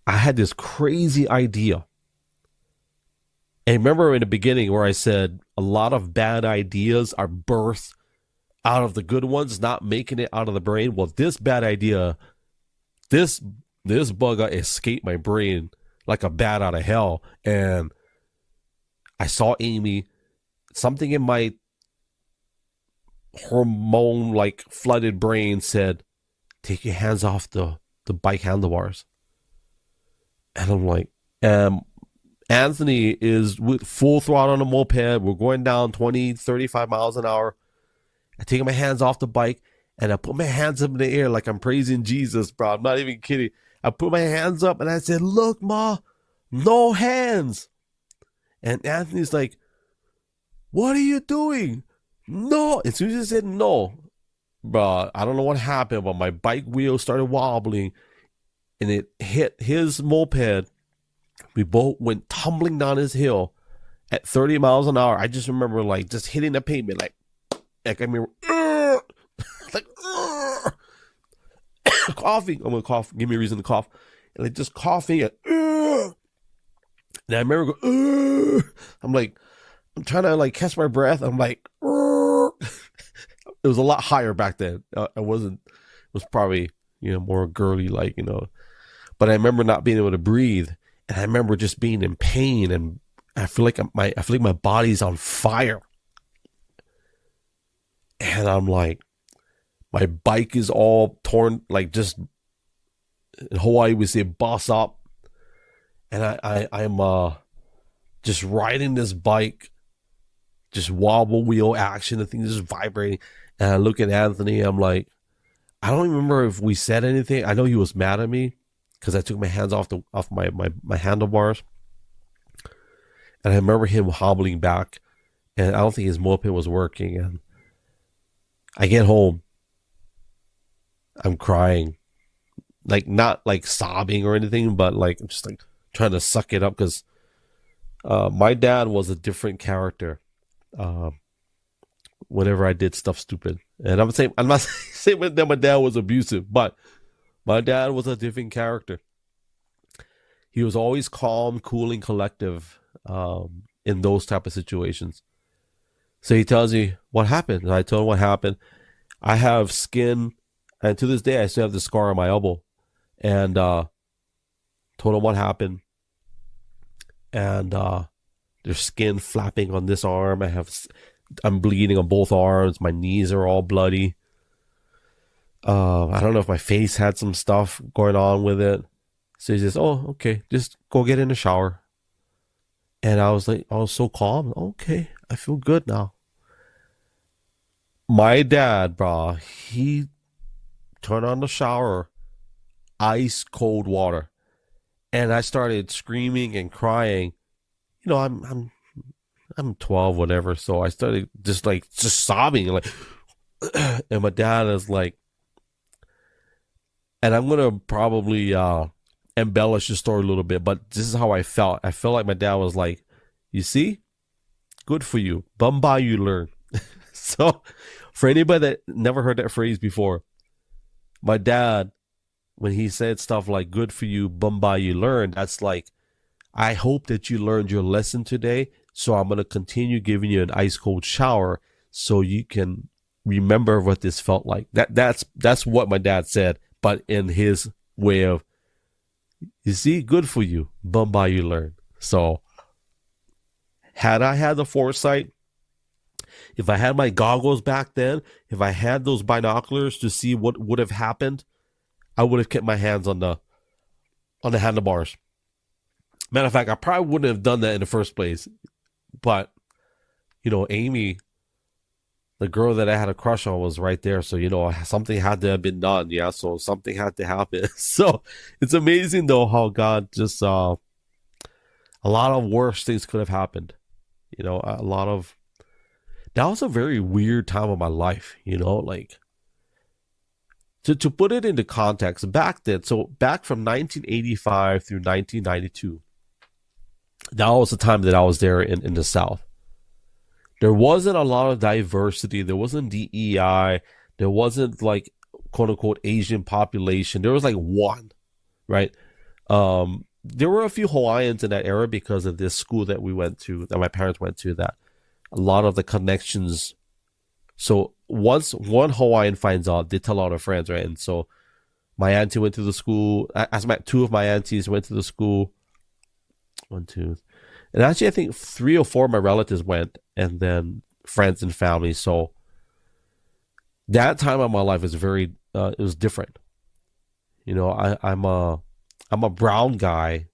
I had this crazy idea. And remember in the beginning where I said a lot of bad ideas are birthed out of the good ones, not making it out of the brain. Well, this bad idea, this bugger escaped my brain like a bat out of hell. And I saw Amy, something in my hormone like flooded brain said, take your hands off the bike handlebars. And I'm like, Anthony is with full throttle on a moped. We're going down 20, 35 miles an hour. I take my hands off the bike and I put my hands up in the air like I'm praising Jesus, bro. I'm not even kidding. I put my hands up and I said, look, Ma, no hands. And Anthony's like, what are you doing? No. As soon as I said no, bro, I don't know what happened, but my bike wheel started wobbling and it hit his moped. We both went tumbling down his hill at 30 miles an hour. I just remember like just hitting the pavement like I mean, like coughing. I'm gonna cough. Give me a reason to cough. And like just coughing. And I remember going, I'm like, I'm trying to like catch my breath. I'm like, it was a lot higher back then. It was probably, more girly, like, but I remember not being able to breathe, and I remember just being in pain, and I feel like my body's on fire. And I'm like, my bike is all torn, like, just in Hawaii we say boss up. And I'm just riding this bike, just wobble wheel action, the thing is just vibrating. And I look at Anthony, I'm like, I don't remember if we said anything. I know he was mad at me because I took my hands off my handlebars. And I remember him hobbling back, and I don't think his moped was working. And I get home, I'm crying, like not like sobbing or anything, but like I'm just like trying to suck it up because my dad was a different character. Whenever I did stuff stupid, and I'm not saying that my dad was abusive, but my dad was a different character. He was always calm, cool, and collective in those type of situations. So he tells me what happened, and I told him what happened. I have skin, and to this day I still have the scar on my elbow, and told him what happened, and there's skin flapping on this arm. I'm bleeding on both arms. My knees are all bloody. I don't know if my face had some stuff going on with it. So he says, "Oh, okay, just go get in the shower." And I was so calm. Okay, I feel good now. My dad, bro, he turned on the shower, ice cold water, and I started screaming and crying. I'm 12, whatever. So I started just sobbing, like, and my dad is like, and I'm gonna probably embellish the story a little bit, but this is how I felt. I felt like my dad was like, "You see, good for you. Bumba, you learn." So, for anybody that never heard that phrase before, my dad, when he said stuff like "good for you, bumba, you learn," that's like, I hope that you learned your lesson today. So I'm going to continue giving you an ice cold shower so you can remember what this felt like. That's what my dad said, but in his way of, you see, good for you, bumba, you learn. So had I had the foresight, if I had my goggles back then, if I had those binoculars to see what would have happened, I would have kept my hands on the handlebars. Matter of fact, I probably wouldn't have done that in the first place. But, Amy, the girl that I had a crush on, was right there. So, something had to have been done. Yeah, so something had to happen. So it's amazing, though, how God just, a lot of worse things could have happened. That was a very weird time of my life, like, to put it into context, back then, so back from 1985 through 1992, that was the time that I was there in the South. There wasn't a lot of diversity. There wasn't DEI. There wasn't, like, quote unquote Asian population. There was like one, right? There were a few Hawaiians in that era because of this school that we went to, that my parents went to, that a lot of the connections. So once one Hawaiian finds out, they tell all their friends, right? And so my auntie went to the school. Two of my aunties went to the school. And actually I think 3 or 4 of my relatives went, and then friends and family. So that time of my life is very it was different. I'm a brown guy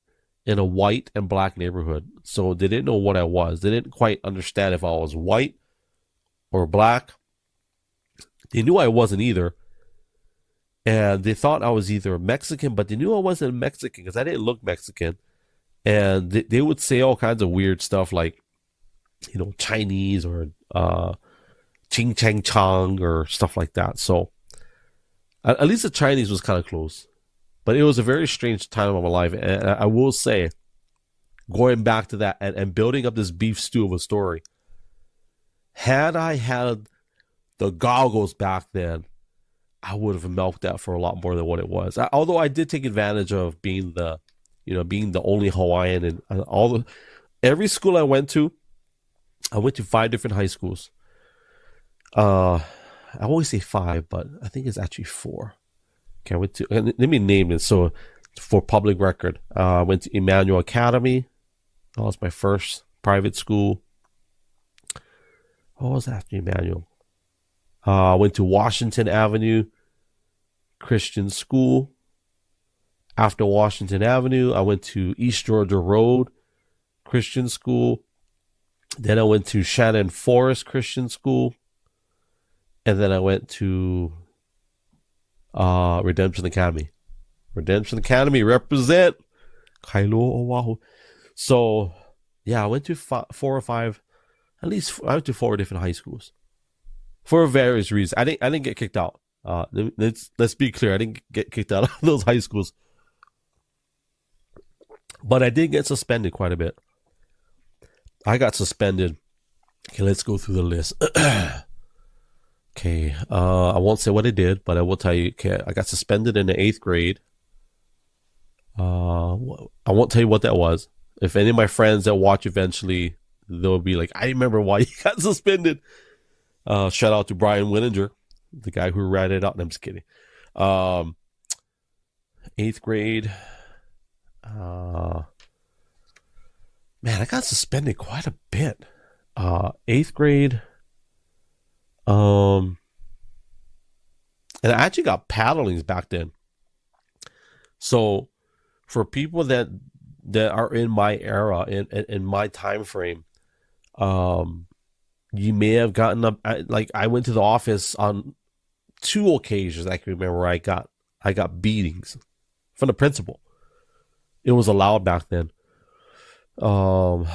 in a white and black neighborhood, so they didn't know what I was. They didn't quite understand if I was white or black. They knew I wasn't either, and they thought I was either Mexican, but they knew I wasn't Mexican because I didn't look Mexican. And they would say all kinds of weird stuff like, Chinese or ching chang chang or stuff like that. So at least the Chinese was kind of close. But it was a very strange time of my life. And I will say, going back to that and building up this beef stew of a story, had I had the goggles back then, I would have milked that for a lot more than what it was. Although I did take advantage of being the only Hawaiian, and every school I went to 5 different high schools. I I always say 5, but I think it's actually 4. Okay, I went to, and let me name it so for public record. I went to Emmanuel Academy. That was my first private school. What was after Emmanuel? I went to Washington Avenue Christian School. After Washington Avenue, I went to East Georgia Road Christian School. Then I went to Shannon Forest Christian School. And then I went to Redemption Academy. Redemption Academy, represent. Kailo Oahu. So, yeah, I went to 4 or 5. At least I went to 4 different high schools for various reasons. I didn't get kicked out. Let's be clear. I didn't get kicked out of those high schools, but I did get suspended quite a bit. I got suspended. Okay, let's go through the list. Okay, I won't say what I did, but I will tell you. Okay, I got suspended in the 8th grade. I won't tell you what that was. If any of my friends that watch eventually, they'll be like, I remember why you got suspended. Shout out to Brian Winninger, the guy who ratted it out. No, I'm just kidding. 8th grade. Man, I got suspended quite a bit. 8th grade. And I actually got paddlings back then. So for people that are in my era, in my time frame, you may have gotten up. Like I went to the office on 2 occasions. I can remember where I got beatings from the principal. It was allowed back then. Okay,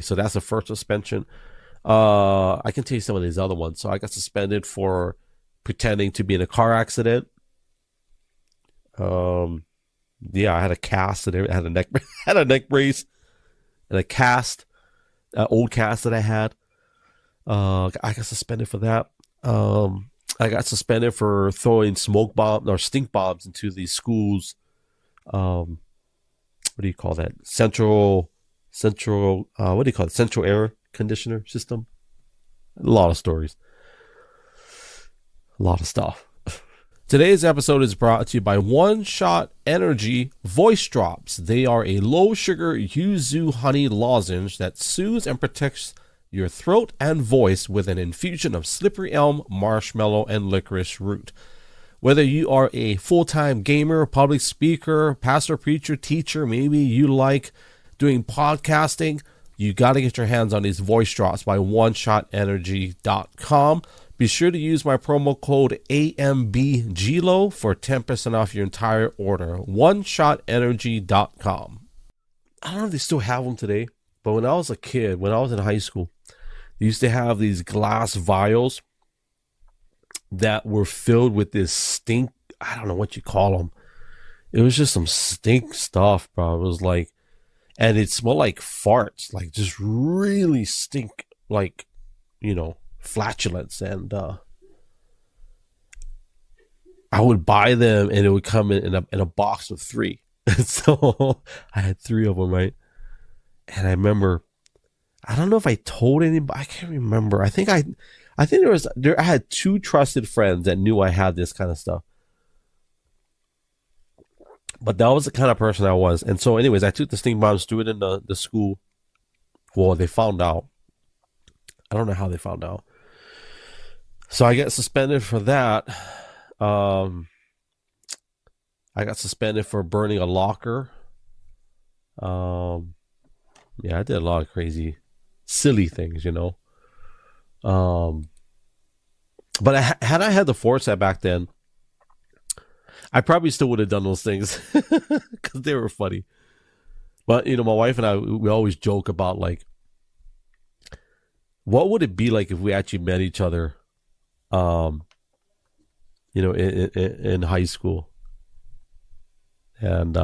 so that's the first suspension. I can tell you some of these other ones. So I got suspended for pretending to be in a car accident. Yeah, I had a cast and I had a neck brace and a cast, old cast that I had. I got suspended for that. I got suspended for throwing smoke bomb or stink bombs into these schools. What do you call that? Central, what do you call it? Central air conditioner system. A lot of stories. A lot of stuff. Today's episode is brought to you by One Shot Energy Voice Drops. They are a low-sugar yuzu honey lozenge that soothes and protects your throat and voice with an infusion of slippery elm, marshmallow, and licorice root. Whether you are a full-time gamer, public speaker, pastor, preacher, teacher, maybe you like doing podcasting, you got to get your hands on these voice drops by oneshotenergy.com. Be sure to use my promo code AMBGLO for 10% off your entire order. oneshotenergy.com. I don't know if they still have them today, but when I was a kid, when I was in high school, they used to have these glass vials that were filled with this stink. I don't know what you call them. It was just some stink stuff, bro. It was like, and it smelled like farts, like just really stink, like, you know, flatulence. And I would buy them and it would come in a box of 3. So I had 3 of them, right? And I remember, I don't know if I told anybody, I can't remember. I think I had 2 trusted friends that knew I had this kind of stuff. But that was the kind of person I was. And so anyways, I took the stink bombs, threw it in the school. Well, they found out. I don't know how they found out. So I got suspended for that. I got suspended for burning a locker. Yeah, I did a lot of crazy, silly things, you know. But had I had the foresight back then, I probably still would have done those things because they were funny. But, you know, my wife and I, we always joke about, like, what would it be like if we actually met each other, you know, in high school? And,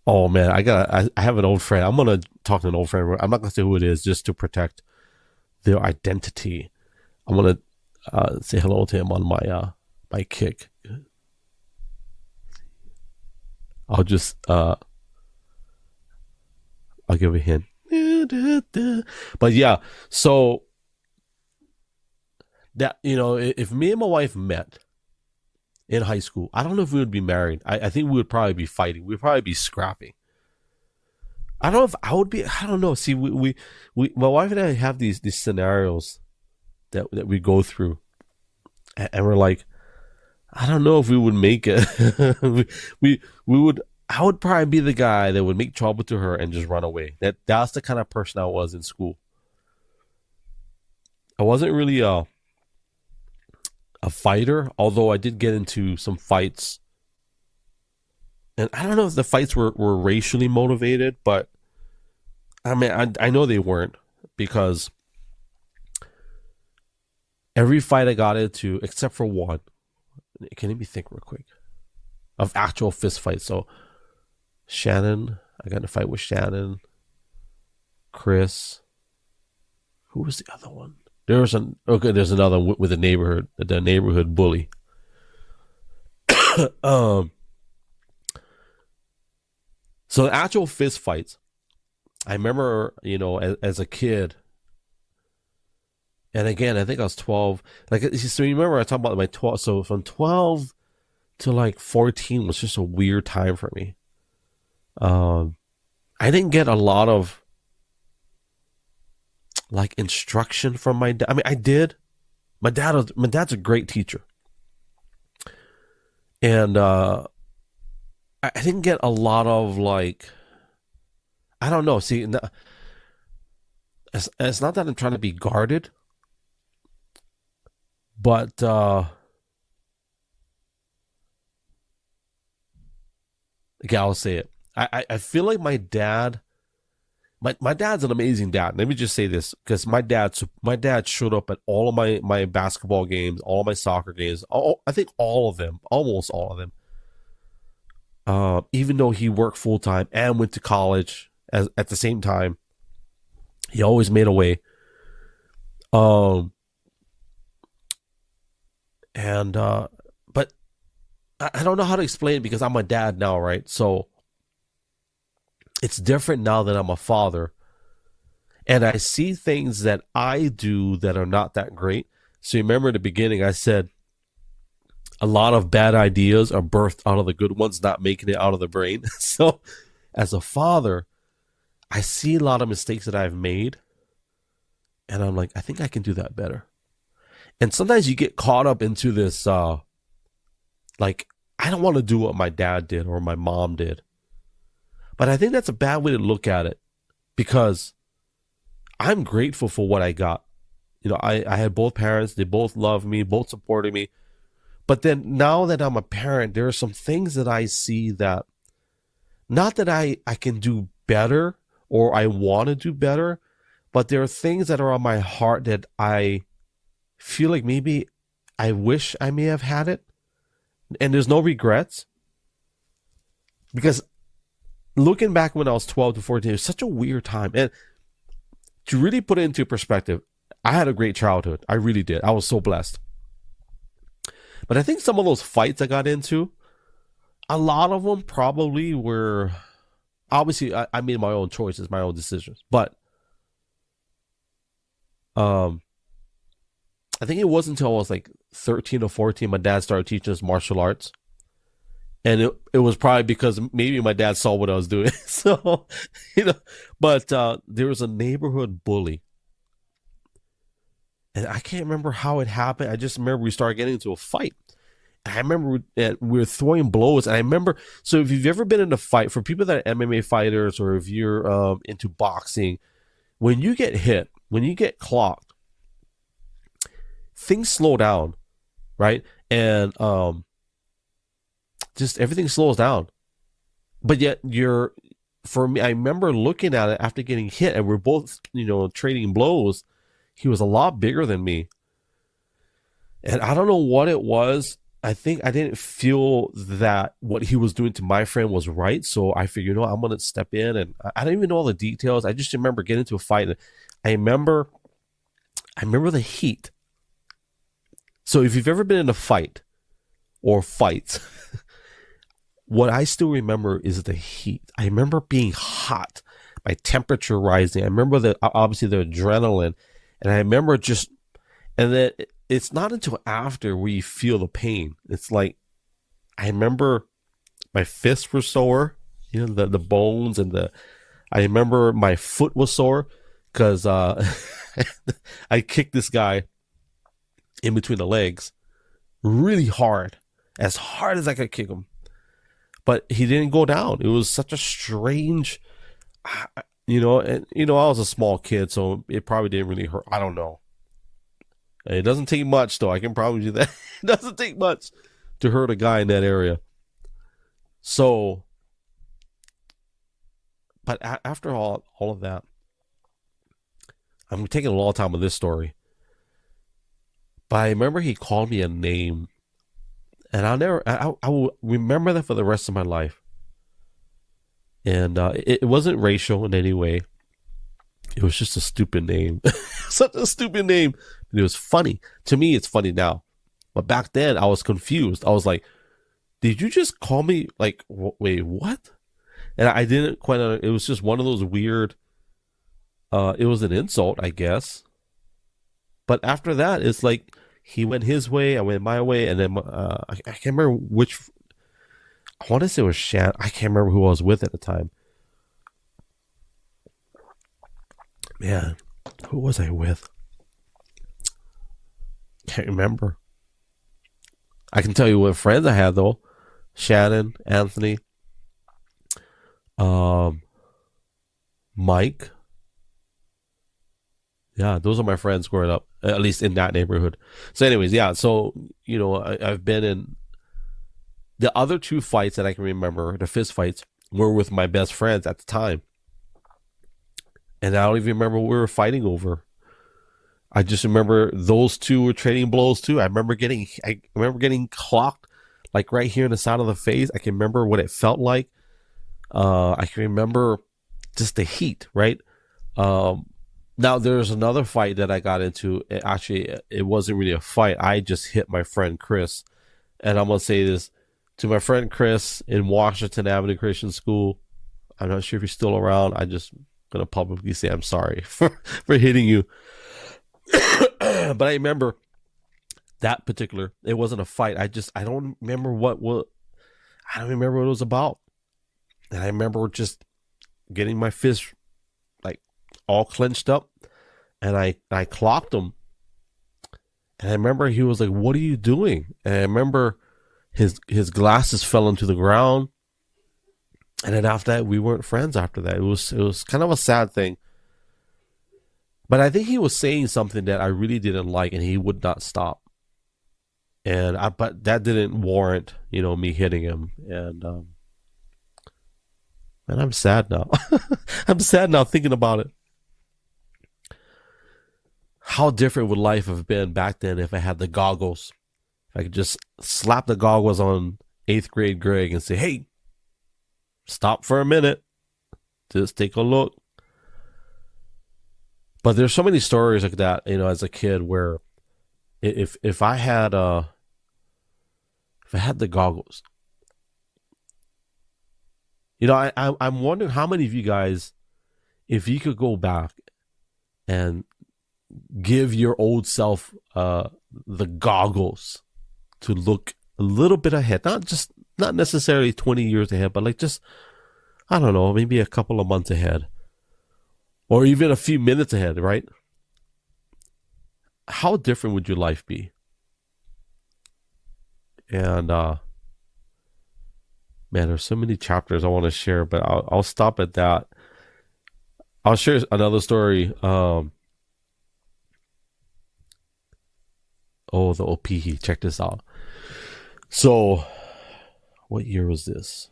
oh man, I have an old friend. I'm going to talk to an old friend. I'm not going to say who it is just to protect their identity. I'm going to say hello to him on my kick. I'll just I'll give a hint. But yeah, so that, if me and my wife met in high school, I don't know if we would be married. I think we would probably be fighting. We'd probably be scrapping. I don't know if I would be. I don't know. See, my wife and I have these scenarios that we go through, and we're like, I don't know if we would make it. we would. I would probably be the guy that would make trouble to her and just run away. That's the kind of person I was in school. I wasn't really a fighter, although I did get into some fights. And I don't know if the fights were racially motivated, but I mean, I know they weren't, because every fight I got into, except for one, can let me think real quick, of actual fist fights. So Shannon, I got in a fight with Shannon, Chris. Who was the other one? There's another one with the neighborhood bully. So the actual fist fights, I remember, as a kid, and again, I think I was 12. So you remember I talked about my 12. So from 12 to like 14 was just a weird time for me. I didn't get a lot of like instruction from my dad. I mean, I did. My dad's a great teacher, and I didn't get a lot of like, I don't know. See, it's not that I'm trying to be guarded, but okay, I'll say it. I feel like my dad's an amazing dad. Let me just say this, because my dad showed up at all of my basketball games, all of my soccer games, I think all of them, almost all of them. Even though he worked full time and went to college at the same time, he always made a way. But I don't know how to explain it, because I'm a dad now, right? So it's different now that I'm a father, and I see things that I do that are not that great. So you remember at the beginning, I said a lot of bad ideas are birthed out of the good ones, not making it out of the brain. So as a father, I see a lot of mistakes that I've made, and I'm like, I think I can do that better. And sometimes you get caught up into this, like, I don't want to do what my dad did or my mom did. But I think that's a bad way to look at it, because I'm grateful for what I got. I had both parents. They both loved me, both supported me. But then now that I'm a parent, there are some things that I see that, not that I can do better or I want to do better, but there are things that are on my heart that I feel like maybe I wish I may have had it. And there's no regrets, because looking back when I was 12 to 14, it was such a weird time. And to really put it into perspective, I had a great childhood. I really did. I was so blessed. But I think some of those fights I got into, a lot of them probably were, obviously I made my own choices, my own decisions. But I think it wasn't until I was like 13 or 14, my dad started teaching us martial arts. And it was probably because maybe my dad saw what I was doing. So, but there was a neighborhood bully. And I can't remember how it happened. I just remember we started getting into a fight. And I remember we were throwing blows. And I remember, so if you've ever been in a fight, for people that are MMA fighters, or if you're into boxing, when you get hit, when you get clocked, things slow down, right? And just everything slows down. But yet for me, I remember looking at it after getting hit, and we're both, trading blows. He was a lot bigger than me. And I don't know what it was. I think I didn't feel that what he was doing to my friend was right. So I figured, I'm going to step in, and I don't even know all the details. I just remember getting into a fight. And I remember the heat. So if you've ever been in a fight or fights, what I still remember is the heat. I remember being hot. my temperature rising. I remember obviously the adrenaline, and I remember and then it's not until after where you feel the pain. It's like, I remember my fists were sore, the bones I remember my foot was sore because I kicked this guy in between the legs really hard as I could kick him. But he didn't go down. It was such a strange, I was a small kid, so it probably didn't really hurt. I don't know. It doesn't take much, though. I can probably do that. It doesn't take much to hurt a guy in that area. So, but after all of that, I'm taking a long time with this story. But I remember he called me a name, and I will remember that for the rest of my life. And it wasn't racial in any way. It was just a stupid name. Such a stupid name. And it was funny. To me, it's funny now. But back then, I was confused. I was like, did you just call me, like, wait, what? And I didn't quite understand. It was just one of those weird, it was an insult, I guess. But after that, it's like, he went his way, I went my way, and then I can't remember which. I want to say it was Shan. I can't remember who I was with at the time. Man, who was I with? Can't remember. I can tell you what friends I had though: Shannon, Anthony, Mike. Yeah, those are my friends growing up, at least in that neighborhood. So anyways, yeah, so, I've been in the other two fights that I can remember, the fist fights, were with my best friends at the time. And I don't even remember what we were fighting over. I just remember those two were trading blows too. I remember getting clocked, like right here in the side of the face. I can remember what it felt like. I can remember just the heat, right? Now, there's another fight that I got into. It wasn't really a fight. I just hit my friend Chris. And I'm going to say this to my friend Chris in Washington Avenue Christian School. I'm not sure if he's still around. I just going to publicly say I'm sorry for hitting you. But I remember that particular, it wasn't a fight. I don't remember what it was about. And I remember just getting my fist like all clenched up, and I clocked him. And I remember he was like, "What are you doing?" And I remember his glasses fell into the ground. And then after that, we weren't friends after that. It was kind of a sad thing. But I think he was saying something that I really didn't like, and he would not stop. But that didn't warrant, me hitting him. And I'm sad now. I'm sad now thinking about it. How different would life have been back then if I had the goggles? If I could just slap the goggles on 8th grade Greg and say, "Hey, stop for a minute. Just take a look." But there's so many stories like that, as a kid, where if I had the goggles, I'm wondering how many of you guys, if you could go back and give your old self the goggles to look a little bit ahead, not necessarily 20 years ahead, but like just, I don't know, maybe a couple of months ahead. Or even a few minutes ahead, right? How different would your life be? And man, there's so many chapters I want to share, but I'll stop at that. I'll share another story. The Opihi. Check this out. So, what year was this?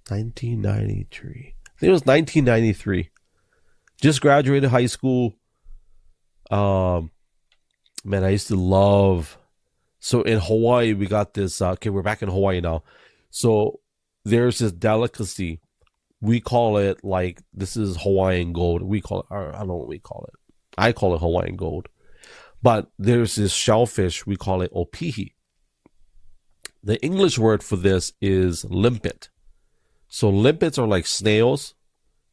1993. I think it was 1993. Just graduated high school. Man, I used to love. So in Hawaii, we got this. Okay, we're back in Hawaii now. So there's this delicacy. We call it this is Hawaiian gold. We call it. I don't know what we call it. I call it Hawaiian gold. But there's this shellfish. We call it opihi. The English word for this is limpet. So limpets are like snails.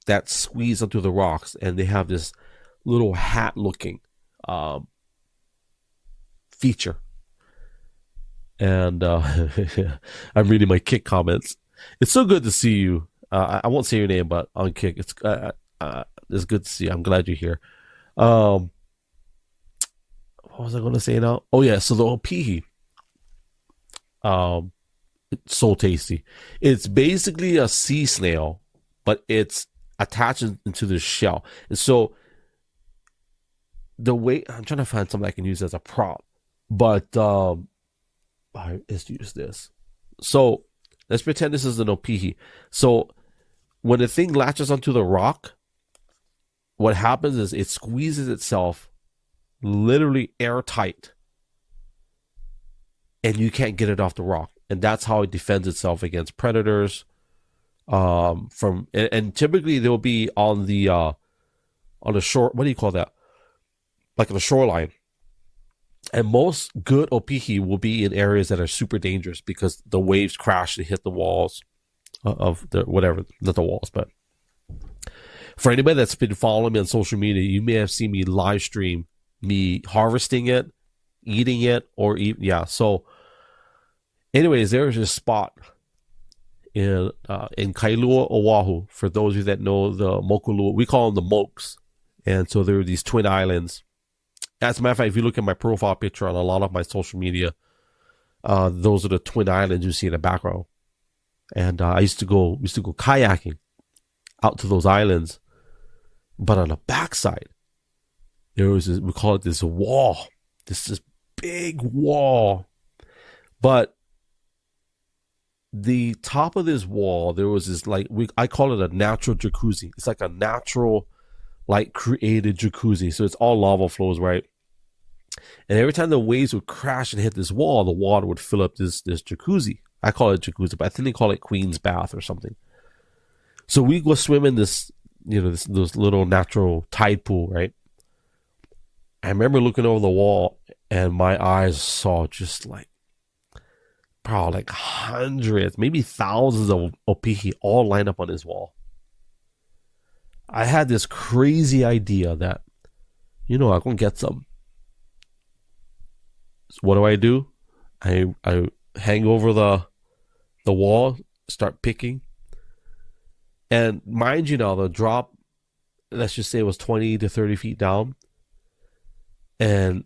that squeeze onto the rocks, and they have this little hat looking feature. And I'm reading my Kick comments. It's so good to see you. I won't say your name, but on Kick, it's good to see you. I'm glad you're here. What was I going to say now? Oh yeah, so the opihi. It's so tasty. It's basically a sea snail, but it's attached into the shell. And so the way I'm trying to find something I can use as a prop, but let's use this. So let's pretend this is an opihi. So when the thing latches onto the rock, what happens is it squeezes itself literally airtight, and you can't get it off the rock. And that's how it defends itself against predators. And typically they'll be on the shore. What do you call that? Like on the shoreline. And most good opihi will be in areas that are super dangerous because the waves crash and hit the walls of the whatever, not the walls, but for anybody that's been following me on social media, you may have seen me live stream me harvesting it, eating it, or So, anyways, there's a spot in Kailua, Oahu. For those of you that know the Mokulua, we call them the Mokes, and so there are these twin islands. As a matter of fact, if you look at my profile picture on a lot of my social media, those are the twin islands you see in the background. And I used to go kayaking out to those islands, but on the backside, there was we call it this wall, this big wall. But the top of this wall, there was this I call it a natural jacuzzi. It's like a natural, created jacuzzi. So it's all lava flows, right? And every time the waves would crash and hit this wall, the water would fill up this jacuzzi. I call it jacuzzi, but I think they call it Queen's Bath or something. So we go swim in this, those little natural tide pool, right? I remember looking over the wall, and my eyes saw just probably hundreds, maybe thousands of opihi all lined up on this wall. I had this crazy idea that, I'm going to get some. So what do? I hang over the wall, start picking. And mind you now, the drop, let's just say it was 20 to 30 feet down. And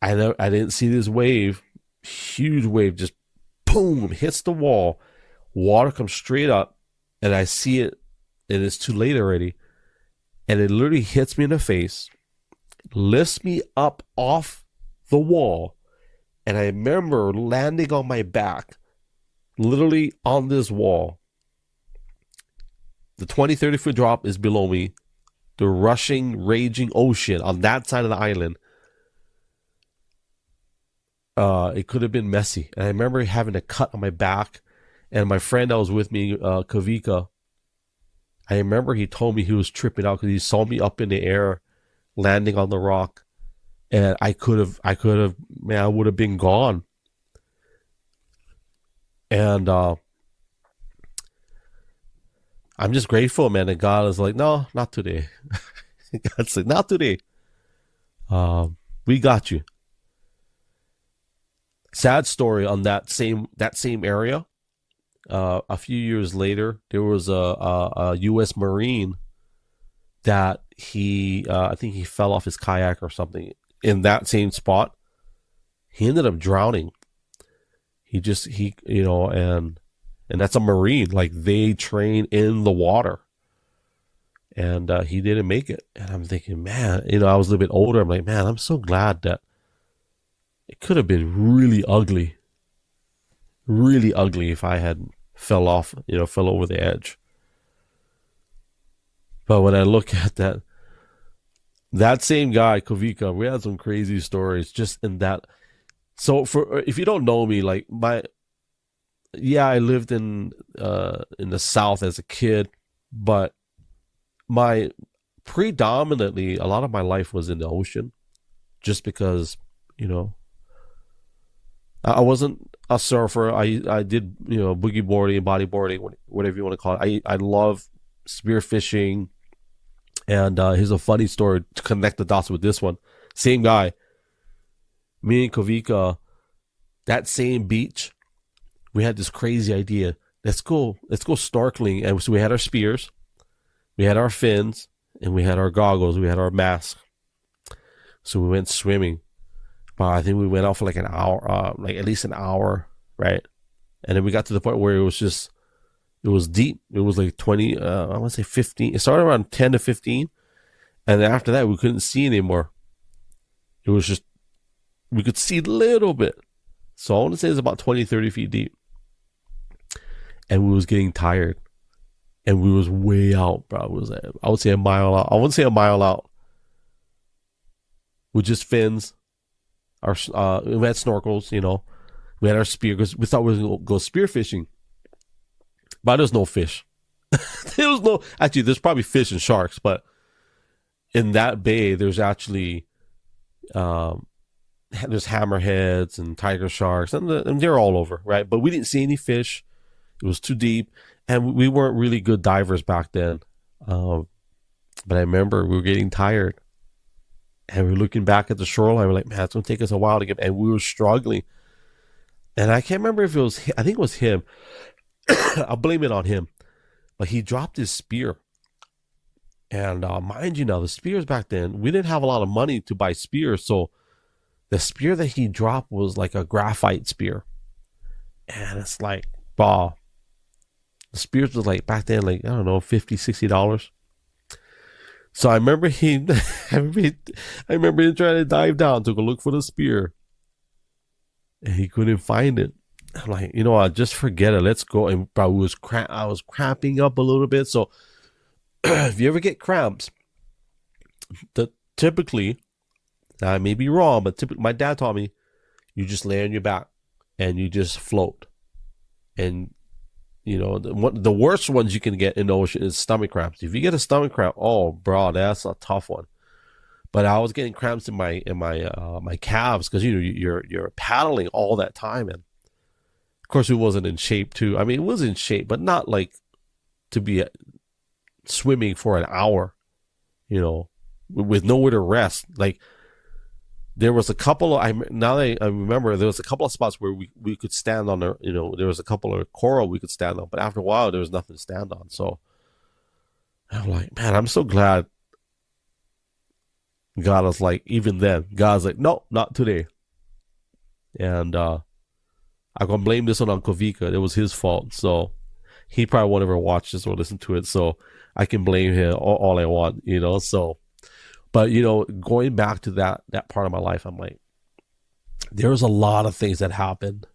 I didn't see this wave, huge wave, just boom, hits the wall. Water comes straight up, and I see it, and it's too late already. And it literally hits me in the face, lifts me up off the wall, and I remember landing on my back, literally on this wall. The 20, 30 foot drop is below me. The rushing, raging ocean on that side of the island. It could have been messy. And I remember having a cut on my back. And my friend that was with me, Kavika, I remember he told me he was tripping out because he saw me up in the air, landing on the rock. And I would have been gone. And I'm just grateful, man, that God is like, no, not today. God's like, not today. We got you. Sad story on that same area. A few years later, there was a U.S. Marine that I think he fell off his kayak or something in that same spot. He ended up drowning. And that's a Marine. They train in the water. And he didn't make it. And I'm thinking, man, I was a little bit older. I'm like, man, I'm so glad that it could have been really ugly. Really ugly if I had fell over the edge. But when I look at that same guy, Kavika, we had some crazy stories just in that. So if you don't know me, I lived in the South as a kid, but predominantly a lot of my life was in the ocean, just because I wasn't a surfer. I did boogie boarding, bodyboarding, whatever you want to call it. I love spear fishing. And here's a funny story to connect the dots with this one. Same guy. Me and Kavika, that same beach, we had this crazy idea. Let's go snorkeling. And so we had our spears, we had our fins, and we had our goggles, we had our mask. So we went swimming. But I think we went out for like an hour, like at least an hour, right? And then we got to the point where it was deep. It was like 20, I want to say 15. It started around 10 to 15. And then after that, we couldn't see anymore. It was just, we could see a little bit. So I want to say it's about 20, 30 feet deep. And we was getting tired. And we was way out, bro. It was, I would say a mile out. I wouldn't say a mile out. With just fins. We had snorkels, you know. We had our spear because we thought we were going to go spear fishing. But there's no fish. Actually, there's probably fish and sharks, but in that bay, there's actually, there's hammerheads and tiger sharks, and they're all over, right? But we didn't see any fish. It was too deep, and we weren't really good divers back then. But I remember we were getting tired, and we were looking back at the shoreline. We're like, man, it's going to take us a while to get, and we were struggling. And I can't remember if it was, I think it was him. I'll blame it on him. But he dropped his spear. And mind you now, the spears back then, we didn't have a lot of money to buy spears. So the spear that he dropped was like a graphite spear. And it's like, wow. The spears was like, back then, like, I don't know, $50, $60. So I remember him trying to dive down to go look for the spear. And he couldn't find it. I'm like, you know what, just forget it. Let's go. And I was cramping up a little bit. So if you ever get cramps, typically, I may be wrong, but typically, my dad taught me, you just lay on your back and you just float. And, you know, the worst ones you can get in the ocean is stomach cramps. If you get a stomach cramp, oh, bro, that's a tough one. But I was getting cramps in my calves because, you know, you're paddling all that time. And of course, it wasn't in shape too. I mean, it was in shape, but not like to be swimming for an hour, you know, with nowhere to rest. Like there was a couple of, I remember there was a couple of spots where we could stand on there. You know, there was a couple of coral we could stand on, but after a while there was nothing to stand on. So I'm like, man, I'm so glad God was like, even then, God's like, no, not today. And I'm going to blame this on Uncle Vika. It was his fault. So he probably won't ever watch this or listen to it. So I can blame him all I want, you know. So, but, you know, going back to that part of my life, I'm like, there was a lot of things that happened.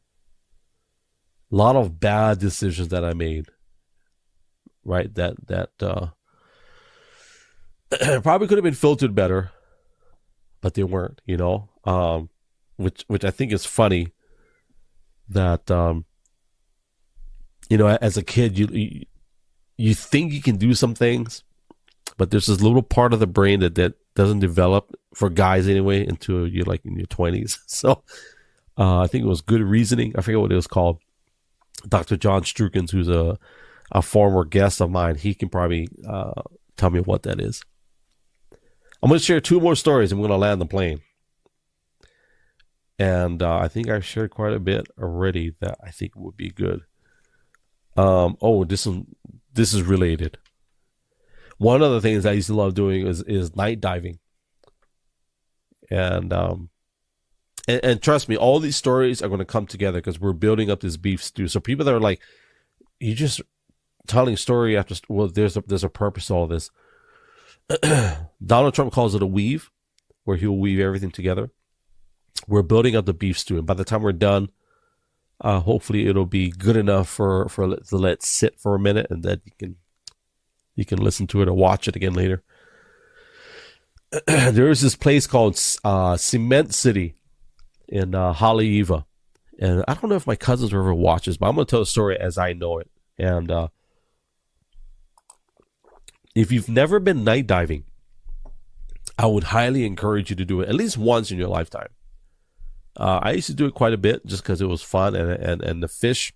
A lot of bad decisions that I made. Right? That probably could have been filtered better. But they weren't, you know, which I think is funny that, you know, as a kid, you think you can do some things, but there's this little part of the brain that doesn't develop for guys anyway until you're like in your 20s. So I think it was good reasoning. I forget what it was called. Dr. John Strukens, who's a former guest of mine, he can probably tell me what that is. I'm going to share two more stories. I'm going to land the plane. And I think I've shared quite a bit already that I think would be good. This is related. One of the things I used to love doing is night diving. And trust me, all these stories are going to come together because we're building up this beef stew. So people that are like, you just telling story after, well, there's a purpose to all this. Donald Trump calls it a weave, where he'll weave everything together. We're building up the beef stew, and by the time we're done, hopefully it'll be good enough to let it sit for a minute, and then you can listen to it or watch it again later. There is this place called Cement City in Haleiwa, and I don't know if my cousins will ever watch this, but I'm going to tell the story as I know it. And if you've never been night diving, I would highly encourage you to do it at least once in your lifetime. I used to do it quite a bit just because it was fun, and the fish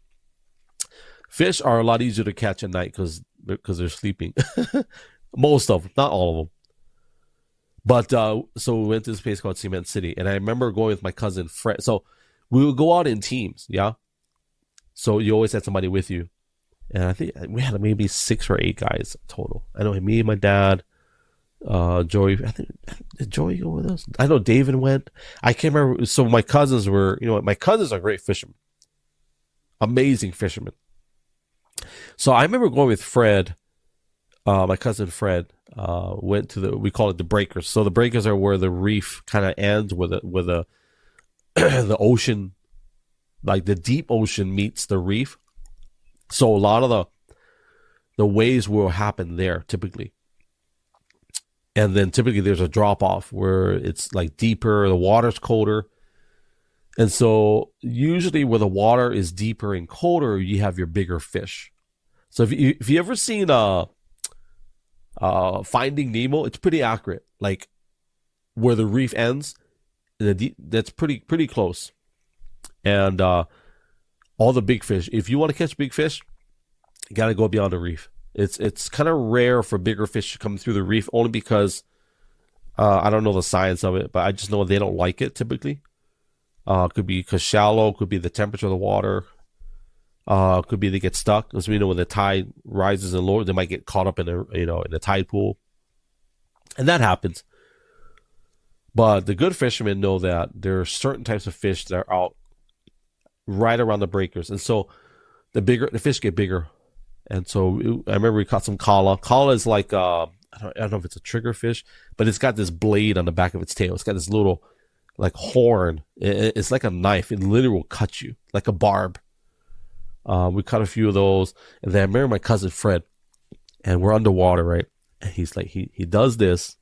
are a lot easier to catch at night because because they're sleeping. Most of them, not all of them. But so we went to this place called Cement City, and I remember going with my cousin Fred. So we would go out in teams, yeah. So you always had somebody with you, and I think we had maybe 6 or 8 guys total. I know me and my dad, Joey. I think did Joey go with us? I know David went. I can't remember. So my cousins were, my cousins are great fishermen, amazing fishermen. So I remember going with Fred. My cousin Fred went to we call it the breakers. So the breakers are where the reef kind of ends, where the the ocean, like the deep ocean, meets the reef. So a lot of the waves will happen there typically, and then typically there's a drop off where it's like deeper, the water's colder, and so usually where the water is deeper and colder, you have your bigger fish. So if you ever seen Finding Nemo, it's pretty accurate. Like where the reef ends, that's pretty close. And all the big fish. If you want to catch big fish, you got to go beyond the reef. It's kind of rare for bigger fish to come through the reef, only because I don't know the science of it, but I just know they don't like it typically. Could be because shallow, could be the temperature of the water. Could be they get stuck. As we know, when the tide rises and lowers, they might get caught up in the tide pool, and that happens. But the good fishermen know that there are certain types of fish that are out right around the breakers, and so the fish get bigger. And so I remember we caught some kala. Kala is like I don't know if it's a trigger fish, but it's got this blade on the back of its tail. It's got this little like horn. It's like a knife. It literally will cut you like a barb. We caught a few of those, and then I remember my cousin Fred, and we're underwater, right? And he's like, he does this,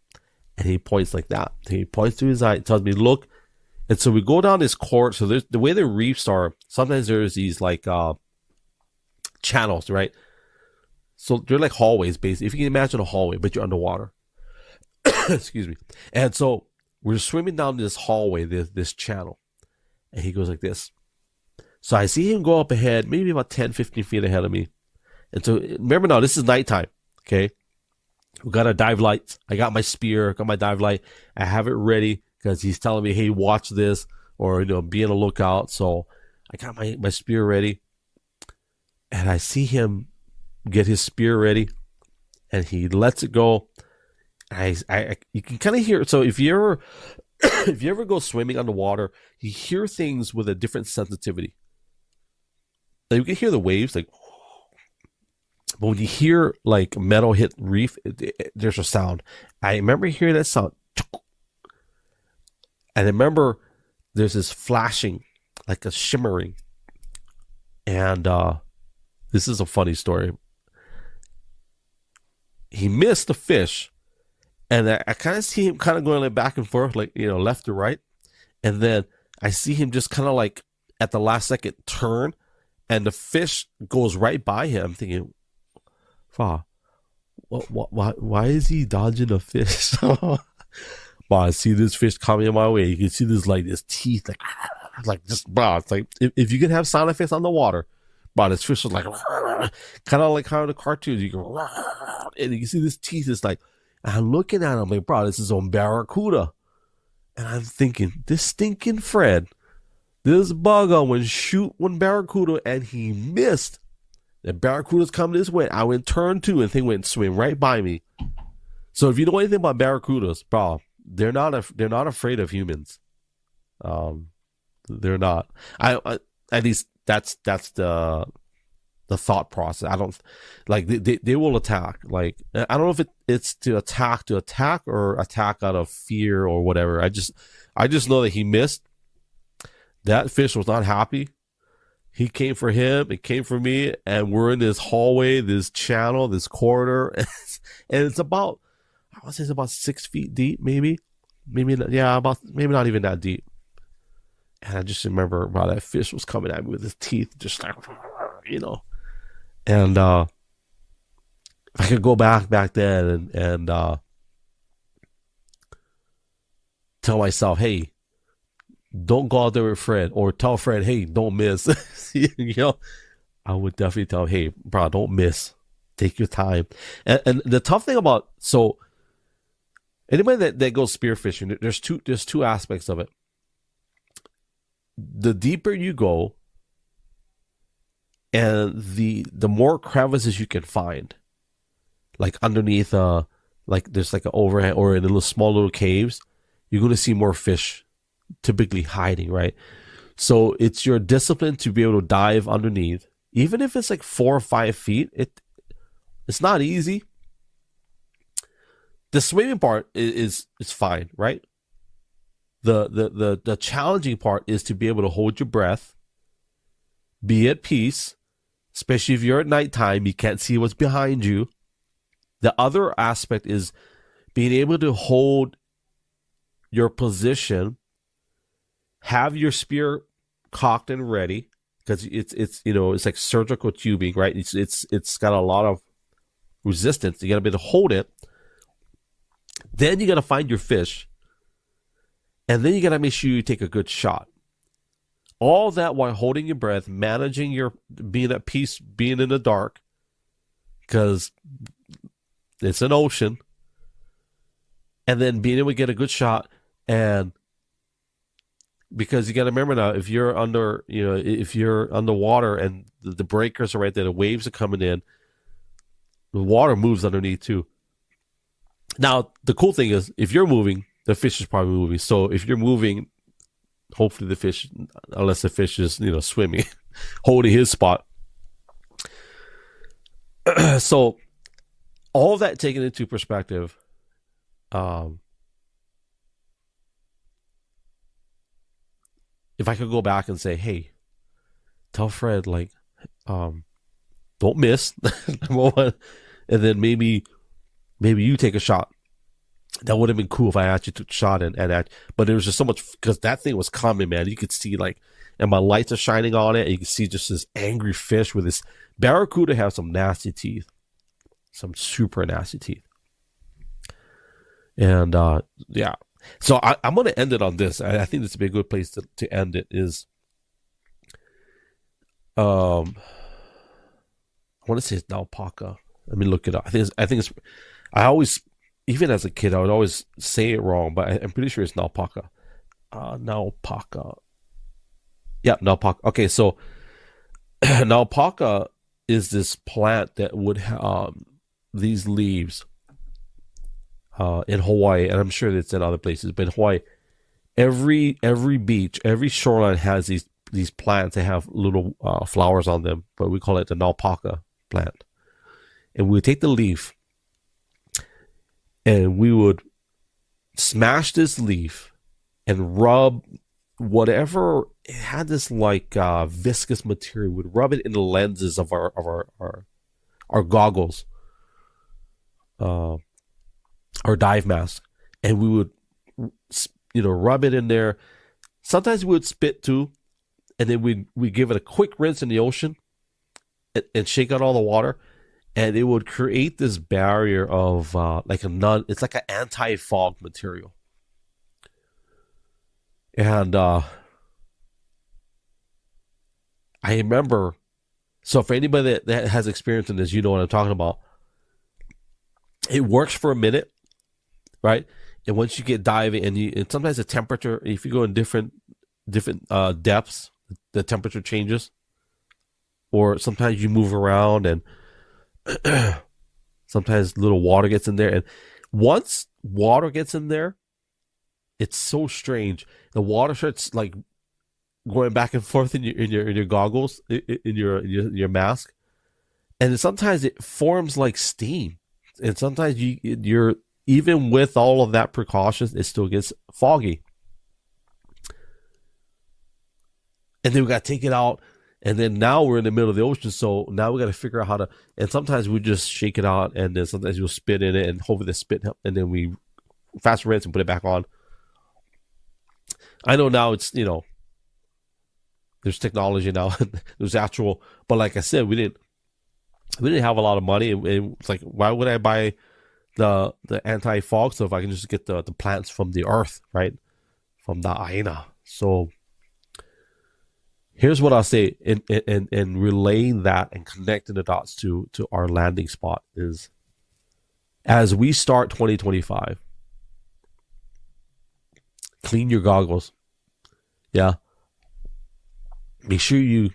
and he points like that. He points to his eye, tells me, look. And so we go down this court. So there's the way the reefs are. Sometimes there's these like channels, right? So they're like hallways, basically. If you can imagine a hallway, but you're underwater. Excuse me. And so we're swimming down this hallway, this channel, and he goes like this. So I see him go up ahead, maybe about 10, 15 feet ahead of me. And so remember now, this is nighttime, okay? We got our dive lights. I got my spear, got my dive light. I have it ready because he's telling me, hey, watch this, or, be on the lookout. So I got my spear ready. And I see him get his spear ready, and he lets it go. You can kind of hear it. So if you ever go swimming underwater, you hear things with a different sensitivity. Like you can hear the waves, like, but when you hear like metal hit reef, there's a sound. I remember hearing that sound, and I remember there's this flashing, like a shimmering. And this is a funny story. He missed the fish, and I kind of see him kind of going like back and forth, like left to right, and then I see him just kind of like at the last second turn. And the fish goes right by him. I'm thinking, why is he dodging a fish? But I see this fish coming my way. You can see this teeth, like just, it's like if you could have sound effects on the water, this fish is like, kind of like how in the cartoons you go, and you can see this teeth is like, and I'm looking at him like, this is on barracuda, and I'm thinking, this stinking Fred. This bugger went shoot one barracuda, and he missed. The barracudas come this way. I went turn two, and they went swim right by me. So if you know anything about barracudas, they're not afraid of humans. They're not. I at least that's the thought process. I don't like they will attack. Like I don't know if it's to attack or attack out of fear or whatever. I just know that he missed. That fish was not happy. He came for him. It came for me. And we're in this hallway, this channel, this corridor. And it's about, I would say it's about 6 feet deep, maybe. Maybe not even that deep. And I just remember, that fish was coming at me with his teeth, just like, And if I could go back then and tell myself, hey, don't go out there with Fred, or tell Fred, hey, don't miss. I would definitely tell him, hey, bro, don't miss. Take your time. And the tough thing about, so anybody that goes spearfishing, there's two aspects of it. The deeper you go, and the more crevices you can find, like underneath like there's like an overhang or in little small little caves, you're going to see more fish typically hiding, right? So it's your discipline to be able to dive underneath, even if it's like 4 or 5 feet. It's not easy. The swimming part is fine, right? The challenging part is to be able to hold your breath, be at peace, especially if you're at nighttime, you can't see what's behind you. The other aspect is being able to hold your position, have your spear cocked and ready, because it's like surgical tubing, right? It's got a lot of resistance. You got to be able to hold it. Then you got to find your fish, and then you got to make sure you take a good shot. All that while holding your breath, managing your being at peace, being in the dark, because it's an ocean, and then being able to get a good shot. And because you got to remember now, if you're underwater and the breakers are right there, the waves are coming in, the water moves underneath too. Now, the cool thing is, if you're moving, the fish is probably moving. So if you're moving, hopefully the fish, unless the fish is, swimming, holding his spot. So all that taken into perspective, if I could go back and say, hey, tell Fred, like, don't miss. And then maybe you take a shot. That would have been cool if I actually took a shot but there was just so much, because that thing was coming, man. You could see, like, and my lights are shining on it, and you can see just this angry fish with this barracuda have some nasty teeth, some super nasty teeth. And yeah, so I'm going to end it on this. I think this would be a good place to end it. Is I want to say it's Naupaka. Let me look it up. I think it's. I always, even as a kid, I would always say it wrong, but I'm pretty sure it's Naupaka. Naupaka. Yeah, Naupaka. Okay, so Naupaka is this plant that would have these leaves in Hawaii, and I'm sure it's in other places, but in Hawaii, every beach, every shoreline has these plants that have little flowers on them, but we call it the Naupaka plant. And we would take the leaf, and we would smash this leaf and rub whatever it had, this like viscous material. Would rub it in the lenses of our goggles, our dive mask, and we would rub it in there. Sometimes we would spit too, and then we give it a quick rinse in the ocean and shake out all the water. And it would create this barrier of it's like an anti-fog material. And I remember, so for anybody that has experience in this, you know what I'm talking about. It works for a minute, right? And once you get diving, and sometimes the temperature, if you go in different depths, the temperature changes. Or sometimes you move around, and sometimes little water gets in there, and once water gets in there, it's so strange. The water starts like going back and forth in your goggles, in your mask, and sometimes it forms like steam, and sometimes you're even with all of that precautions, it still gets foggy, and then we got to take it out. And then now we're in the middle of the ocean, so now we got to figure out how to. And sometimes we just shake it out, and then sometimes you'll spit in it, and hopefully the spit help. And then we fast rinse and put it back on. I know now it's there's technology now, there's actual. But like I said, we didn't have a lot of money, and it's like, why would I buy the anti-fog stuff? I can just get the plants from the earth, right, from the aina. So Here's what I'll say in relaying that and connecting the dots to our landing spot is, as we start 2025, clean your goggles. Yeah. Make sure you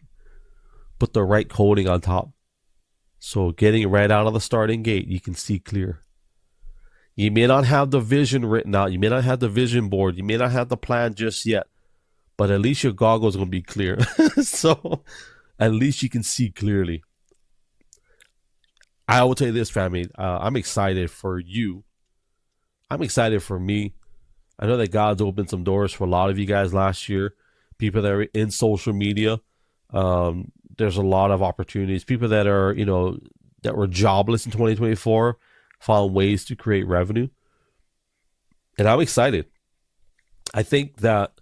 put the right coating on top. So getting right out of the starting gate, you can see clear. You may not have the vision written out. You may not have the vision board. You may not have the plan just yet. But at least your goggles are going to be clear. So at least you can see clearly. I will tell you this, family. I'm excited for you. I'm excited for me. I know that God's opened some doors for a lot of you guys last year. People that are in social media. There's a lot of opportunities. People that are, that were jobless in 2024 found ways to create revenue. And I'm excited. I think that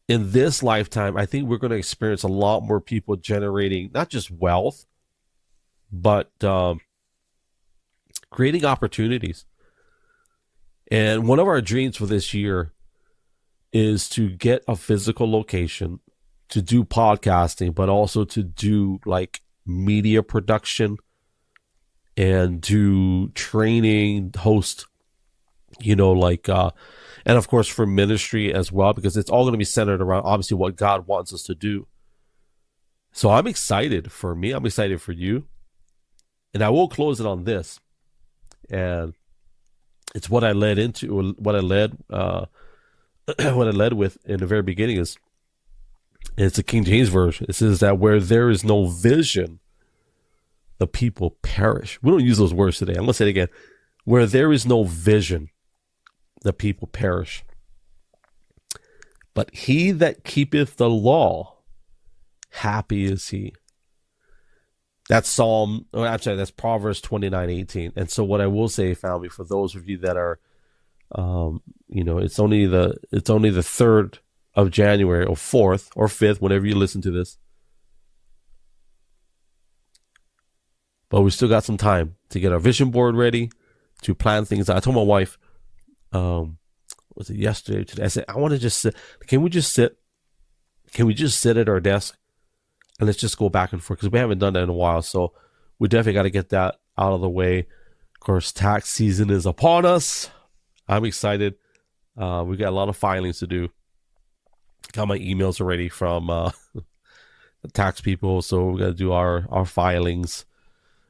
in this lifetime, I think we're going to experience a lot more people generating not just wealth, but creating opportunities. And one of our dreams for this year is to get a physical location, to do podcasting, but also to do like media production and do training, host, and of course for ministry as well, because it's all going to be centered around obviously what God wants us to do. So I'm excited for me. I'm excited for you. And I will close it on this. And it's what I led into, what I led with in the very beginning is, it's a King James version. It says that where there is no vision, the people perish. We don't use those words today. I'm going to say it again. Where there is no vision, the people perish. But he that keepeth the law, happy is he. That's that's Proverbs 29:18. And so what I will say, family, for those of you that are, it's only the 3rd of January or 4th or 5th, whenever you listen to this. But we still got some time to get our vision board ready, to plan things out. I told my wife, was it yesterday or today? I said, I want to just sit. Can we just sit at our desk and let's just go back and forth? Because we haven't done that in a while. So we definitely got to get that out of the way. Of course, tax season is upon us. I'm excited. We got a lot of filings to do. Got my emails already from the tax people. So we got to do our filings.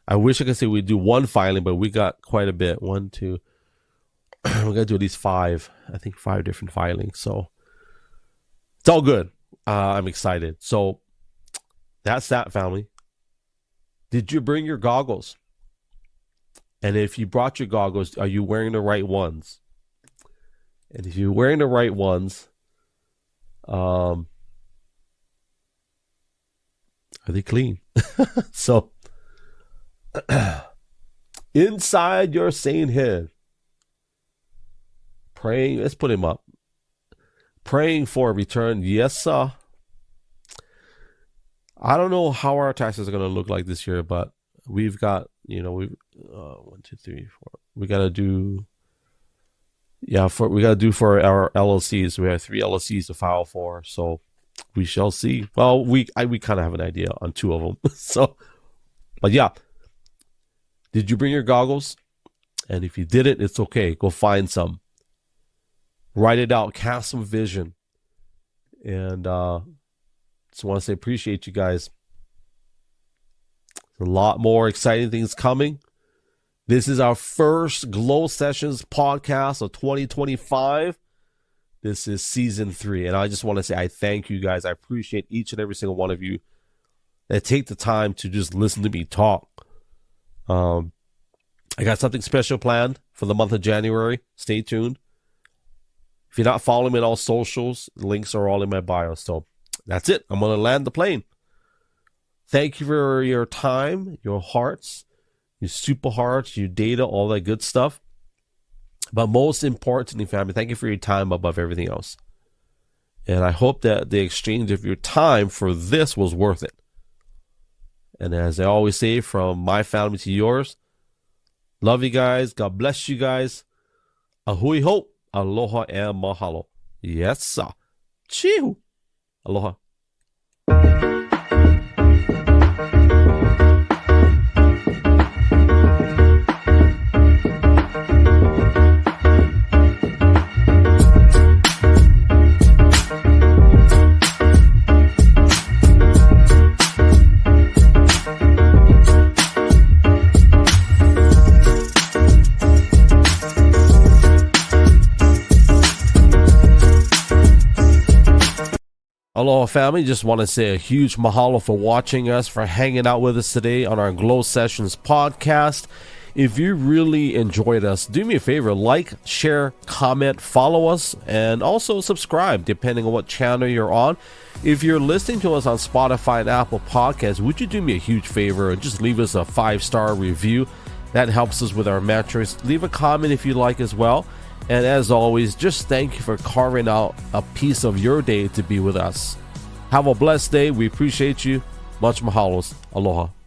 I wish I could say we do one filing, but we got quite a bit. 1, 2. We got to do at least 5. I think 5 different filings. So it's all good. I'm excited. So that's that, family. Did you bring your goggles? And if you brought your goggles, are you wearing the right ones? And if you're wearing the right ones, are they clean? So inside your sane head, praying, let's put him up. Praying for a return. Yes, sir. I don't know how our taxes are going to look like this year, but we've got, 1, 2, 3, 4. We got to do, for our LLCs. We have 3 LLCs to file for, so we shall see. Well, we kind of have an idea on 2 of them. So, but yeah. Did you bring your goggles? And if you didn't, it's okay. Go find some. Write it out. Cast some vision. And just want to say appreciate you guys. There's a lot more exciting things coming. This is our first Glow Sessions podcast of 2025. This is season 3. And I just want to say I thank you guys. I appreciate each and every single one of you that take the time to just listen to me talk. I got something special planned for the month of January. Stay tuned. If you're not following me on all socials, links are all in my bio. So that's it. I'm going to land the plane. Thank you for your time, your hearts, your super hearts, your data, all that good stuff. But most importantly, family, thank you for your time above everything else. And I hope that the exchange of your time for this was worth it. And as I always say, from my family to yours, love you guys. God bless you guys. Ahui ho. Aloha and mahalo. Yes, sir. Chihu. Aloha. Aloha family, just want to say a huge mahalo for watching us, for hanging out with us today on our Glow Sessions podcast. If you really enjoyed us, do me a favor, like, share, comment, follow us, and also subscribe depending on what channel you're on. If you're listening to us on Spotify and Apple Podcasts, would you do me a huge favor and just leave us a 5-star review? That helps us with our metrics. Leave a comment if you like as well. And as always, just thank you for carving out a piece of your day to be with us. Have a blessed day. We appreciate you. Much mahalos. Aloha.